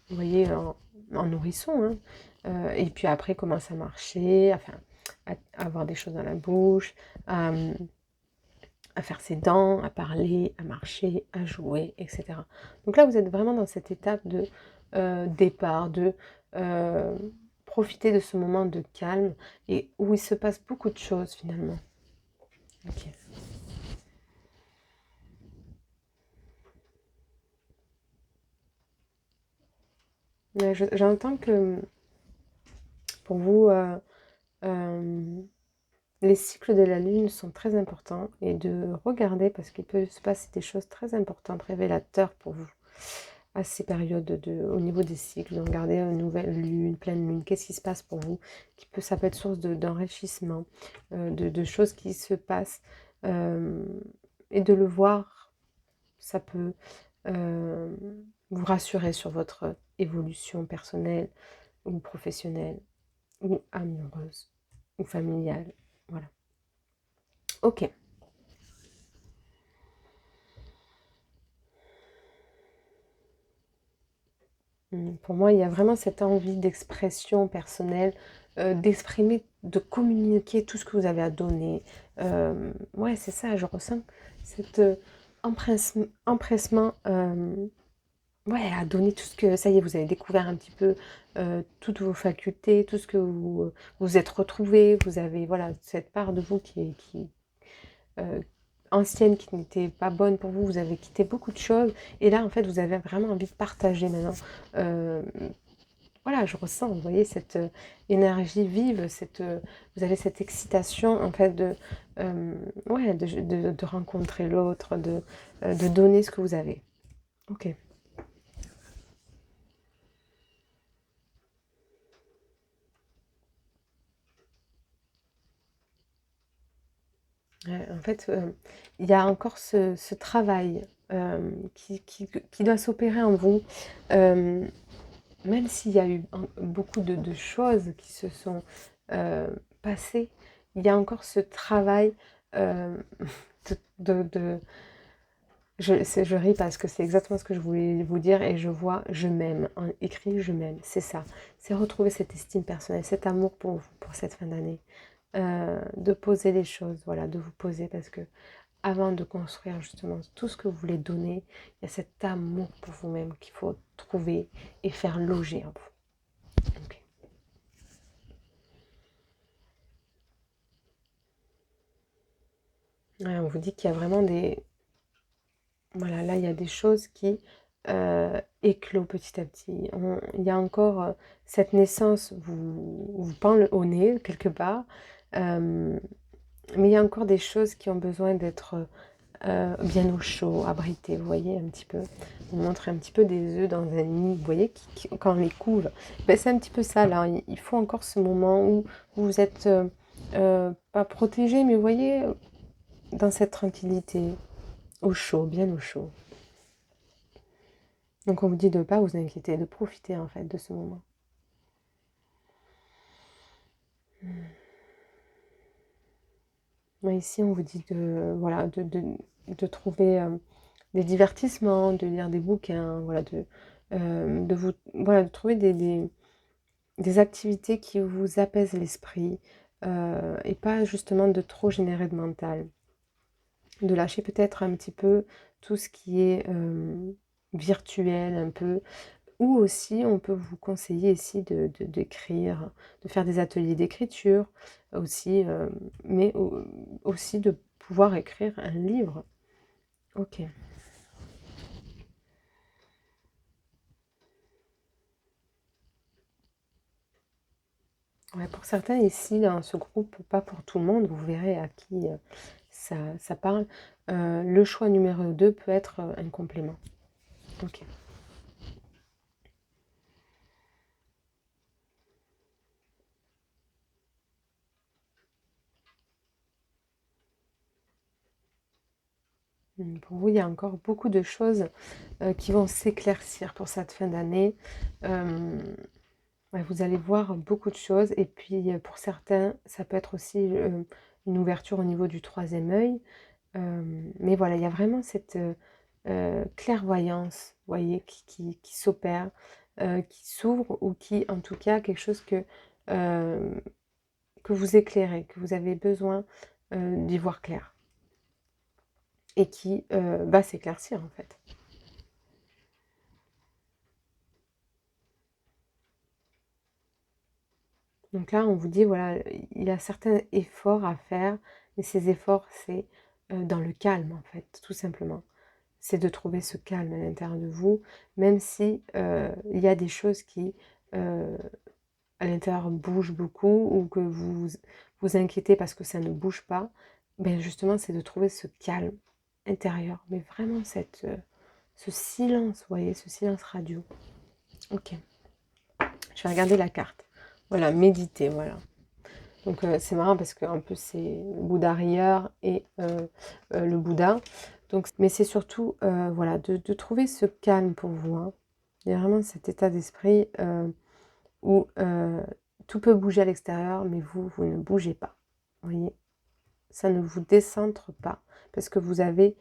vous voyez, en nourrisson. Hein. Et puis après, il commence à marcher, enfin, à avoir des choses dans la bouche, à faire ses dents, à parler, à marcher, à jouer, etc. Donc là, vous êtes vraiment dans cette étape de départ, de euh, profiter de ce moment de calme et où il se passe beaucoup de choses finalement. Ok. J'entends que pour vous, les cycles de la lune sont très importants et de regarder parce qu'il peut se passer des choses très importantes, révélateurs pour vous à ces périodes au niveau des cycles. Donc regardez une nouvelle lune, pleine lune, qu'est-ce qui se passe pour vous, ça peut être source d'enrichissement, de choses qui se passent et de le voir, ça peut euh, vous rassurer sur votre évolution personnelle ou professionnelle ou amoureuse ou familiale. Voilà. Ok. Pour moi, il y a vraiment cette envie d'expression personnelle, d'exprimer, de communiquer tout ce que vous avez à donner. Ouais, c'est ça, je ressens cet empressement, ouais, à donner tout ce que, ça y est, vous avez découvert un petit peu toutes vos facultés, tout ce que vous êtes retrouvé, vous avez, voilà, cette part de vous euh, ancienne qui n'était pas bonne pour vous, vous avez quitté beaucoup de choses et là en fait vous avez vraiment envie de partager maintenant. Euh, voilà, je ressens, vous voyez, cette énergie vive, vous avez cette excitation en fait ouais, de rencontrer l'autre, de donner ce que vous avez. Ok. Ouais, en fait, il y a encore ce travail qui doit s'opérer en vous. Euh, Même s'il y a eu beaucoup de choses qui se sont euh, passées, il y a encore ce travail euh, de, je ris parce que c'est exactement ce que je voulais vous dire et je vois je m'aime, écrit je m'aime, c'est ça. C'est retrouver cette estime personnelle, cet amour pour vous, pour cette fin d'année. De poser les choses, voilà, de vous poser parce que avant de construire justement tout ce que vous voulez donner, il y a cet amour pour vous-même qu'il faut trouver et faire loger en vous. Ok. Ouais, on vous dit qu'il y a vraiment des... Voilà, là, il y a des choses qui éclosent petit à petit. Il y a encore cette naissance, vous pend au nez, quelque part. Euh, mais il y a encore des choses qui ont besoin d'être bien au chaud, abritées, vous voyez, un petit peu. On montre un petit peu des œufs dans un nid, vous voyez, quand on les couve. Ben, c'est un petit peu ça, là. Il faut encore ce moment où vous êtes pas protégé, mais vous voyez, dans cette tranquillité, au chaud, bien au chaud. Donc on vous dit de ne pas vous inquiéter, de profiter en fait de ce moment. Mais ici on vous dit de, voilà, de trouver des divertissements, de lire des bouquins, voilà, vous, voilà, de trouver des activités qui vous apaisent l'esprit et pas justement de trop générer de mental. De lâcher peut-être un petit peu tout ce qui est virtuel, un peu. Ou aussi, on peut vous conseiller ici d'écrire, de faire des ateliers d'écriture aussi, mais aussi de pouvoir écrire un livre. Ok. Ouais, pour certains ici, dans ce groupe, pas pour tout le monde, vous verrez à qui ça parle. Le choix numéro 2 peut être un complément. Ok. Pour vous, il y a encore beaucoup de choses qui vont s'éclaircir pour cette fin d'année. Ouais, vous allez voir beaucoup de choses. Et puis, pour certains, ça peut être aussi une ouverture au niveau du troisième œil. Mais voilà, il y a vraiment cette clairvoyance, vous voyez, qui s'opère, qui s'ouvre ou qui, en tout cas, quelque chose euh, que vous éclairez, que vous avez besoin d'y voir clair et qui va s'éclaircir, en fait. Donc là, on vous dit, voilà, il y a certains efforts à faire, et ces efforts, c'est dans le calme, en fait, tout simplement. C'est de trouver ce calme à l'intérieur de vous, même si il y a des choses qui, euh, à l'intérieur, bougent beaucoup, ou que vous vous inquiétez parce que ça ne bouge pas. Ben justement, c'est de trouver ce calme intérieur, mais vraiment ce silence, vous voyez, ce silence radio. Ok, je vais regarder la carte. Voilà, méditer, voilà. Donc c'est marrant parce qu'en plus c'est le Bouddha rieur et le Bouddha. Donc, mais c'est surtout voilà, de trouver ce calme pour vous. Hein. Il y a vraiment cet état d'esprit où tout peut bouger à l'extérieur, mais vous ne bougez pas. Vous voyez, ça ne vous décentre pas parce que vous avez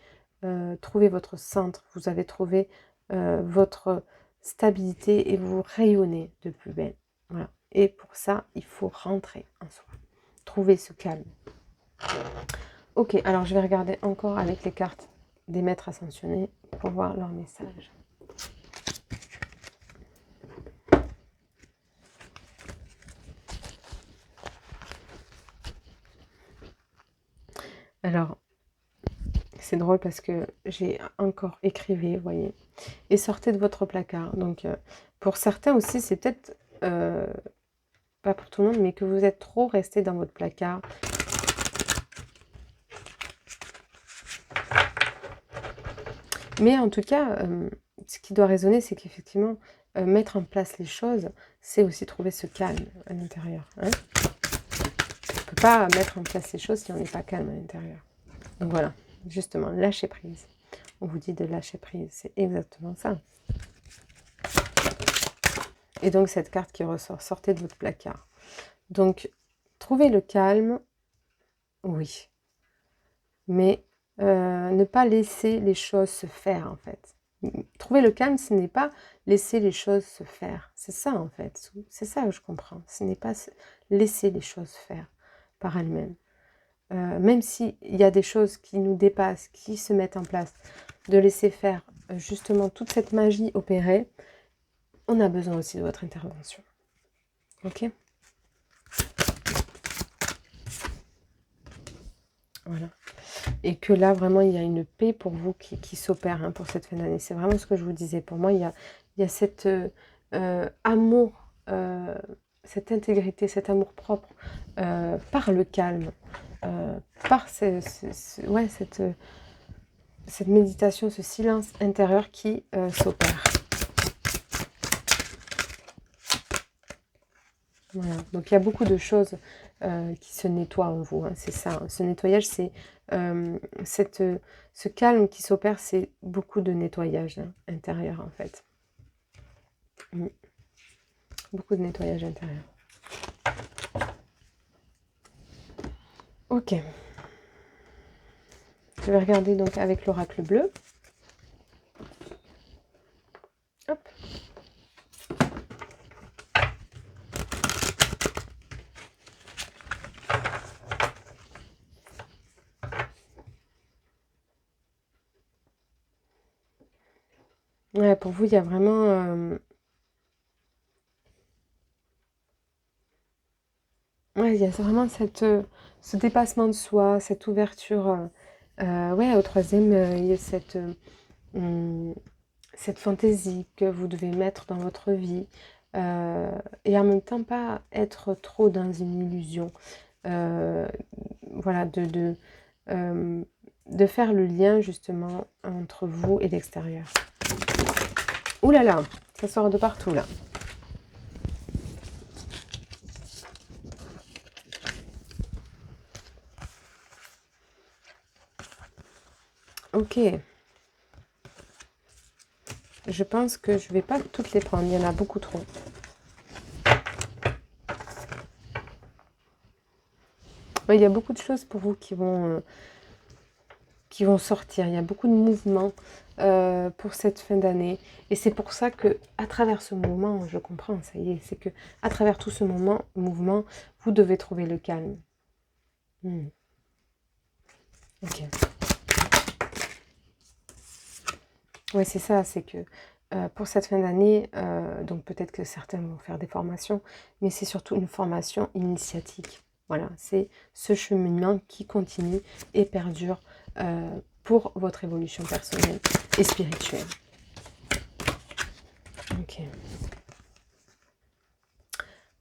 trouvé votre centre, vous avez trouvé votre stabilité et vous rayonnez de plus belle. Voilà. Et pour ça, il faut rentrer en soi. Trouver ce calme. Ok, alors je vais regarder encore avec les cartes des maîtres ascensionnés pour voir leur message. Alors, c'est drôle parce que j'ai encore écrivé, vous voyez, et sortez de votre placard. Donc, pour certains aussi, c'est peut-être, pas pour tout le monde, mais que vous êtes trop resté dans votre placard. Mais en tout cas, ce qui doit résonner, c'est qu'effectivement, mettre en place les choses, c'est aussi trouver ce calme à l'intérieur. Hein. On ne peut pas mettre en place les choses si on n'est pas calme à l'intérieur. Donc voilà, justement, lâcher prise. On vous dit de lâcher prise, c'est exactement ça. Et donc cette carte qui ressort, sortez de votre placard. Donc, trouver le calme, oui. Mais ne pas laisser les choses se faire, en fait. Trouver le calme, ce n'est pas laisser les choses se faire. C'est ça, en fait. C'est ça que je comprends. Ce n'est pas laisser les choses faire par elles-mêmes. Même s'il y a des choses qui nous dépassent, qui se mettent en place, de laisser faire justement toute cette magie opérer, on a besoin aussi de votre intervention. Ok? Voilà. Et que là, vraiment, il y a une paix pour vous qui s'opère hein, pour cette fin d'année. C'est vraiment ce que je vous disais. Pour moi, il y a cet amour, cette intégrité, cet amour propre par le calme, par ouais, cette méditation, ce silence intérieur qui s'opère. Voilà. Donc il y a beaucoup de choses qui se nettoient en vous, hein, c'est ça. Hein. Ce nettoyage, c'est ce calme qui s'opère, c'est beaucoup de nettoyage hein, intérieur en fait. Beaucoup de nettoyage intérieur. Ok. Je vais regarder donc avec l'oracle bleu. Hop. Ouais, pour vous, il y a vraiment... ouais, il y a vraiment ce dépassement de soi, cette ouverture. Ouais, au troisième, il y a cette fantaisie que vous devez mettre dans votre vie. Et en même temps, pas être trop dans une illusion. Voilà, de faire le lien justement entre vous et l'extérieur. Ouh là là, ça sort de partout là. Ok. Je pense que je vais pas toutes les prendre, il y en a beaucoup trop. Il y a beaucoup de choses pour vous qui vont sortir. Il y a beaucoup de mouvements pour cette fin d'année. Et c'est pour ça que, à travers ce mouvement, je comprends, ça y est, c'est que à travers tout ce mouvement, vous devez trouver le calme. Ok. Ouais, c'est ça, c'est que pour cette fin d'année, donc peut-être que certains vont faire des formations, mais c'est surtout une formation initiatique. Voilà, c'est ce cheminement qui continue et perdure pour votre évolution personnelle et spirituelle. Ok.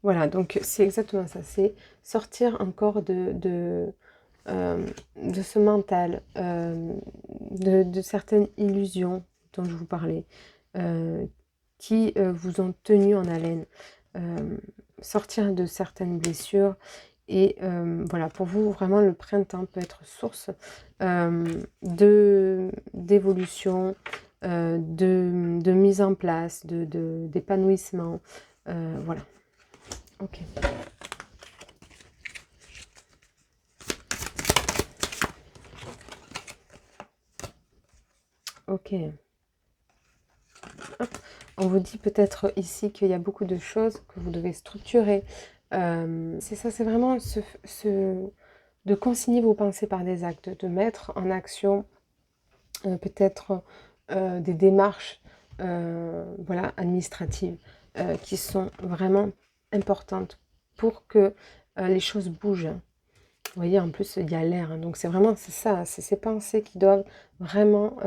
Voilà, donc c'est exactement ça, c'est sortir encore de ce mental, de certaines illusions dont je vous parlais, qui vous ont tenu en haleine, sortir de certaines blessures. Et voilà, pour vous, vraiment, le printemps peut être source d'évolution, de mise en place, d'épanouissement. Voilà. Ok. Ok. Hop. On vous dit peut-être ici qu'il y a beaucoup de choses que vous devez structurer. C'est ça, c'est vraiment de consigner vos pensées par des actes, de mettre en action peut-être des démarches voilà, administratives qui sont vraiment importantes pour que les choses bougent. Vous voyez, en plus, il y a l'air. Hein, donc, c'est vraiment ça. C'est ces pensées qui doivent vraiment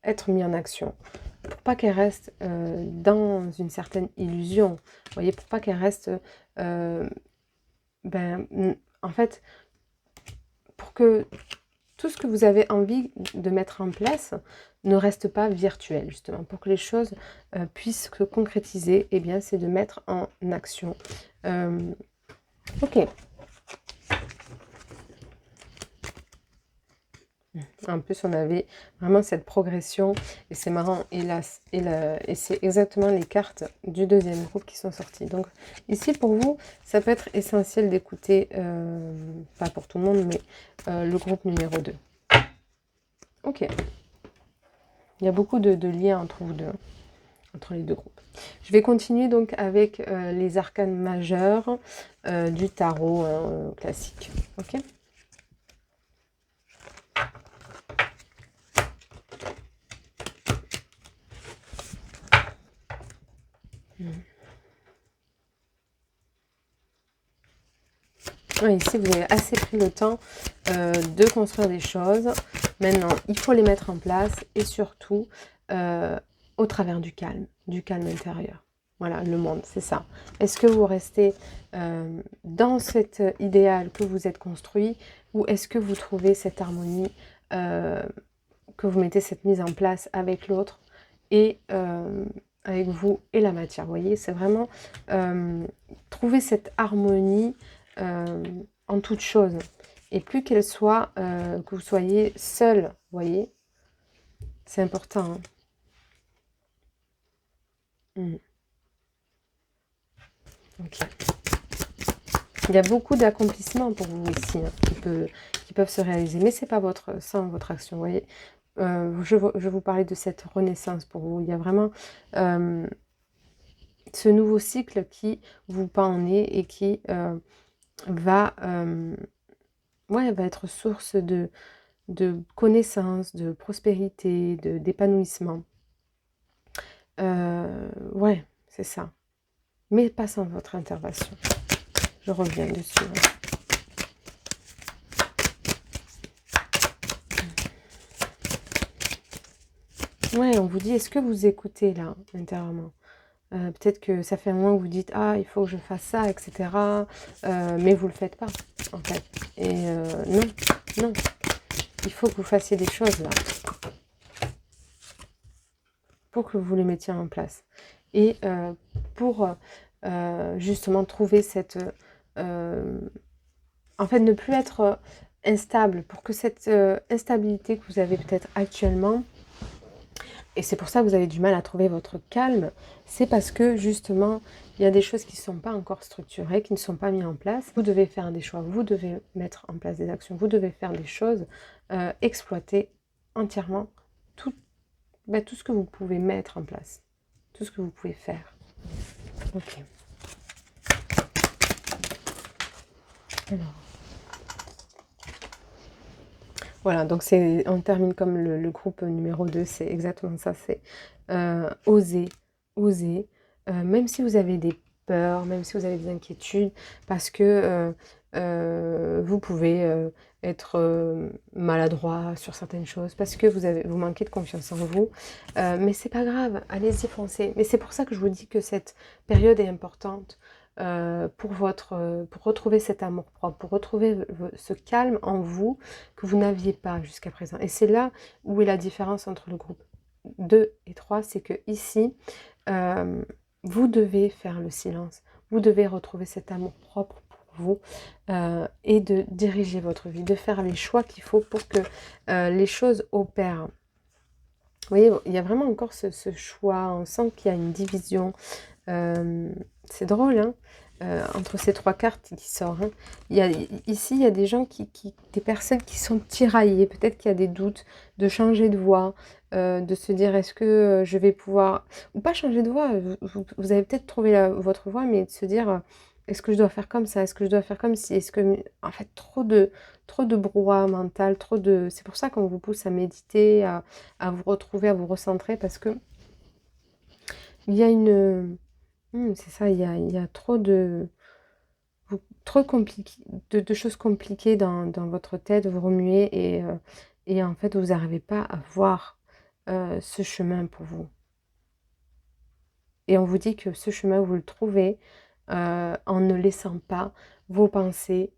être mises en action. Pour pas qu'elles restent dans une certaine illusion. Vous voyez, pour pas qu'elles restent... en fait, pour que tout ce que vous avez envie de mettre en place ne reste pas virtuel, justement. Pour que les choses puissent se concrétiser, eh bien, c'est de mettre en action. Ok. En plus, on avait vraiment cette progression. Et c'est marrant. Et c'est exactement les cartes du deuxième groupe qui sont sorties. Donc, ici, pour vous, ça peut être essentiel d'écouter, pas pour tout le monde, mais le groupe numéro 2. Ok. Il y a beaucoup de liens entre vous deux, hein, entre les deux groupes. Je vais continuer donc avec les arcanes majeurs du tarot classique. Ok. Ouais, ici, vous avez assez pris le temps de construire des choses. Maintenant, il faut les mettre en place et surtout au travers du calme intérieur. Voilà, le monde, c'est ça. Est-ce que vous restez dans cet idéal que vous êtes construit ou est-ce que vous trouvez cette harmonie, que vous mettez cette mise en place avec l'autre et avec vous et la matière. Vous voyez, c'est vraiment trouver cette harmonie en toute chose. Et plus qu'elle soit, que vous soyez seul, vous voyez, c'est important. Hein. Ok. Il y a beaucoup d'accomplissements pour vous ici, hein, qui peuvent se réaliser, mais c'est pas sans votre action, vous voyez. Je vous parlais de cette renaissance pour vous. Il y a vraiment ce nouveau cycle qui vous pend en nez et qui va être source de connaissances, de prospérité, d'épanouissement. Ouais, c'est ça. Mais pas sans votre intervention. Je reviens dessus. Hein. Ouais, on vous dit, est-ce que vous écoutez là, intérieurement? Peut-être que ça fait un moment que vous dites, ah, il faut que je fasse ça, etc. Mais vous ne le faites pas, en fait. Et non, non. Il faut que vous fassiez des choses là. Pour que vous les mettiez en place. Et pour justement trouver cette... en fait, ne plus être instable. Pour que cette instabilité que vous avez peut-être actuellement... Et c'est pour ça que vous avez du mal à trouver votre calme. C'est parce que justement, il y a des choses qui ne sont pas encore structurées, qui ne sont pas mises en place. Vous devez faire des choix, vous devez mettre en place des actions, vous devez faire des choses, exploiter entièrement tout ce que vous pouvez mettre en place, tout ce que vous pouvez faire. Ok. Alors. Voilà, donc on termine comme le groupe numéro 2, c'est exactement ça, c'est oser, même si vous avez des peurs, même si vous avez des inquiétudes, parce que vous pouvez être maladroit sur certaines choses, parce que vous manquez de confiance en vous, mais c'est pas grave, allez-y, foncez. Mais c'est pour ça que je vous dis que cette période est importante, pour retrouver cet amour-propre, pour retrouver ce calme en vous que vous n'aviez pas jusqu'à présent. Et c'est là où est la différence entre le groupe 2 et 3, c'est que ici, vous devez faire le silence, vous devez retrouver cet amour-propre pour vous et de diriger votre vie, de faire les choix qu'il faut pour que les choses opèrent. Vous voyez, il y a vraiment encore ce choix, on sent qu'il y a une division. C'est drôle, hein, entre ces trois cartes qui sortent. Hein. Ici, il y a des gens, des personnes qui sont tiraillées. Peut-être qu'il y a des doutes de changer de voie, de se dire est-ce que je vais pouvoir... Ou pas changer de voie, vous avez peut-être trouvé votre voie, mais de se dire est-ce que je dois faire comme ça, est-ce que je dois faire comme ci, est-ce que... En fait, trop de brouhaha mental, C'est pour ça qu'on vous pousse à méditer, à vous retrouver, à vous recentrer, parce que il y a une... c'est ça, il y a trop de choses compliquées dans votre tête, vous remuez et en fait, vous n'arrivez pas à voir ce chemin pour vous. Et on vous dit que ce chemin, vous le trouvez en ne laissant pas vos pensées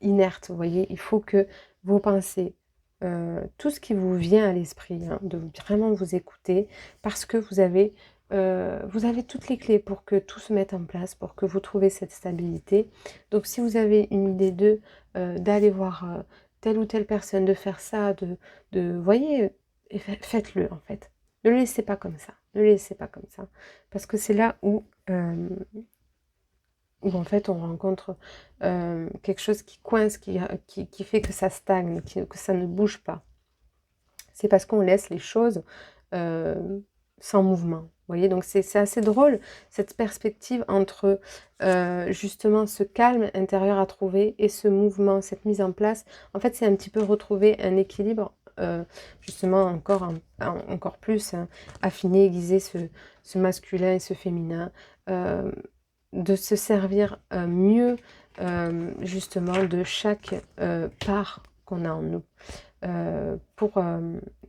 inertes. Vous voyez, il faut que vos pensées, tout ce qui vous vient à l'esprit, hein, de vraiment vous écouter, parce que vous avez toutes les clés pour que tout se mette en place, pour que vous trouviez cette stabilité. Donc si vous avez une idée d'aller voir telle ou telle personne de faire ça, voyez, faites-le en fait. Ne le laissez pas comme ça. Ne le laissez pas comme ça. Parce que c'est là où en fait on rencontre quelque chose qui coince, qui fait que ça stagne, que ça ne bouge pas. C'est parce qu'on laisse les choses sans mouvement. Vous voyez, donc c'est assez drôle, cette perspective entre justement ce calme intérieur à trouver et ce mouvement, cette mise en place. En fait, c'est un petit peu retrouver un équilibre, justement encore plus affiner, aiguiser ce masculin et ce féminin, de se servir mieux justement de chaque part qu'on a en nous. Pour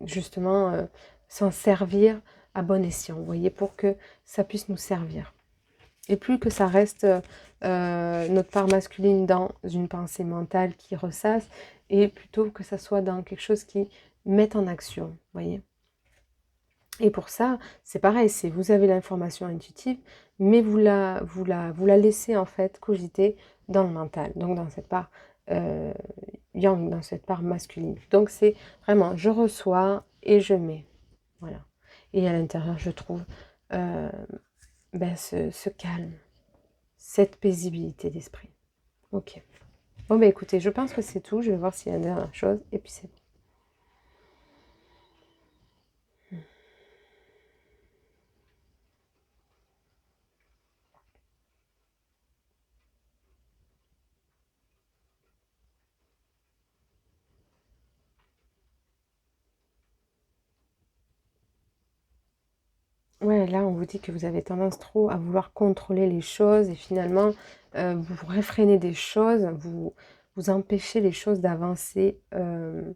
justement s'en servir à bon escient, vous voyez, pour que ça puisse nous servir. Et plus que ça reste notre part masculine dans une pensée mentale qui ressasse, et plutôt que ça soit dans quelque chose qui met en action, vous voyez. Et pour ça, c'est pareil, c'est vous avez l'information intuitive, mais vous la laissez en fait cogiter dans le mental, donc dans cette part yang, dans cette part masculine. Donc c'est vraiment, je reçois et je mets, voilà. Et à l'intérieur, je trouve ce calme, cette paisibilité d'esprit. Ok. Bon, bah écoutez, je pense que c'est tout. Je vais voir s'il y a une dernière chose, et puis c'est bon. Ouais, là, on vous dit que vous avez tendance trop à vouloir contrôler les choses et finalement, vous réfrénez des choses, vous empêchez les choses d'avancer. Vous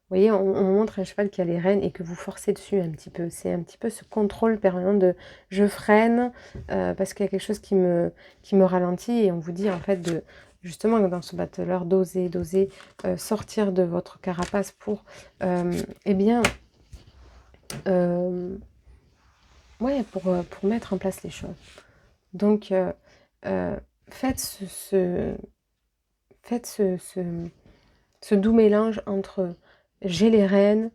voyez, on montre un cheval qui a les rênes et que vous forcez dessus un petit peu. C'est un petit peu ce contrôle permanent de je freine parce qu'il y a quelque chose qui me ralentit et on vous dit en fait de justement dans ce battleur d'oser sortir de votre carapace pour eh bien ouais, pour mettre en place les choses. Donc, faites faites ce doux mélange entre j'ai les rênes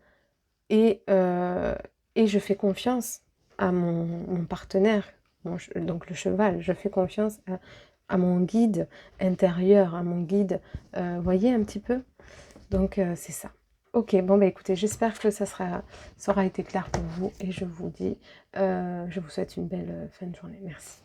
et je fais confiance à mon partenaire, donc le cheval. Je fais confiance à mon guide intérieur, à mon guide, voyez un petit peu. Donc, c'est ça. Ok, bon bah écoutez, j'espère que ça aura été clair pour vous et je vous dis, je vous souhaite une belle fin de journée. Merci.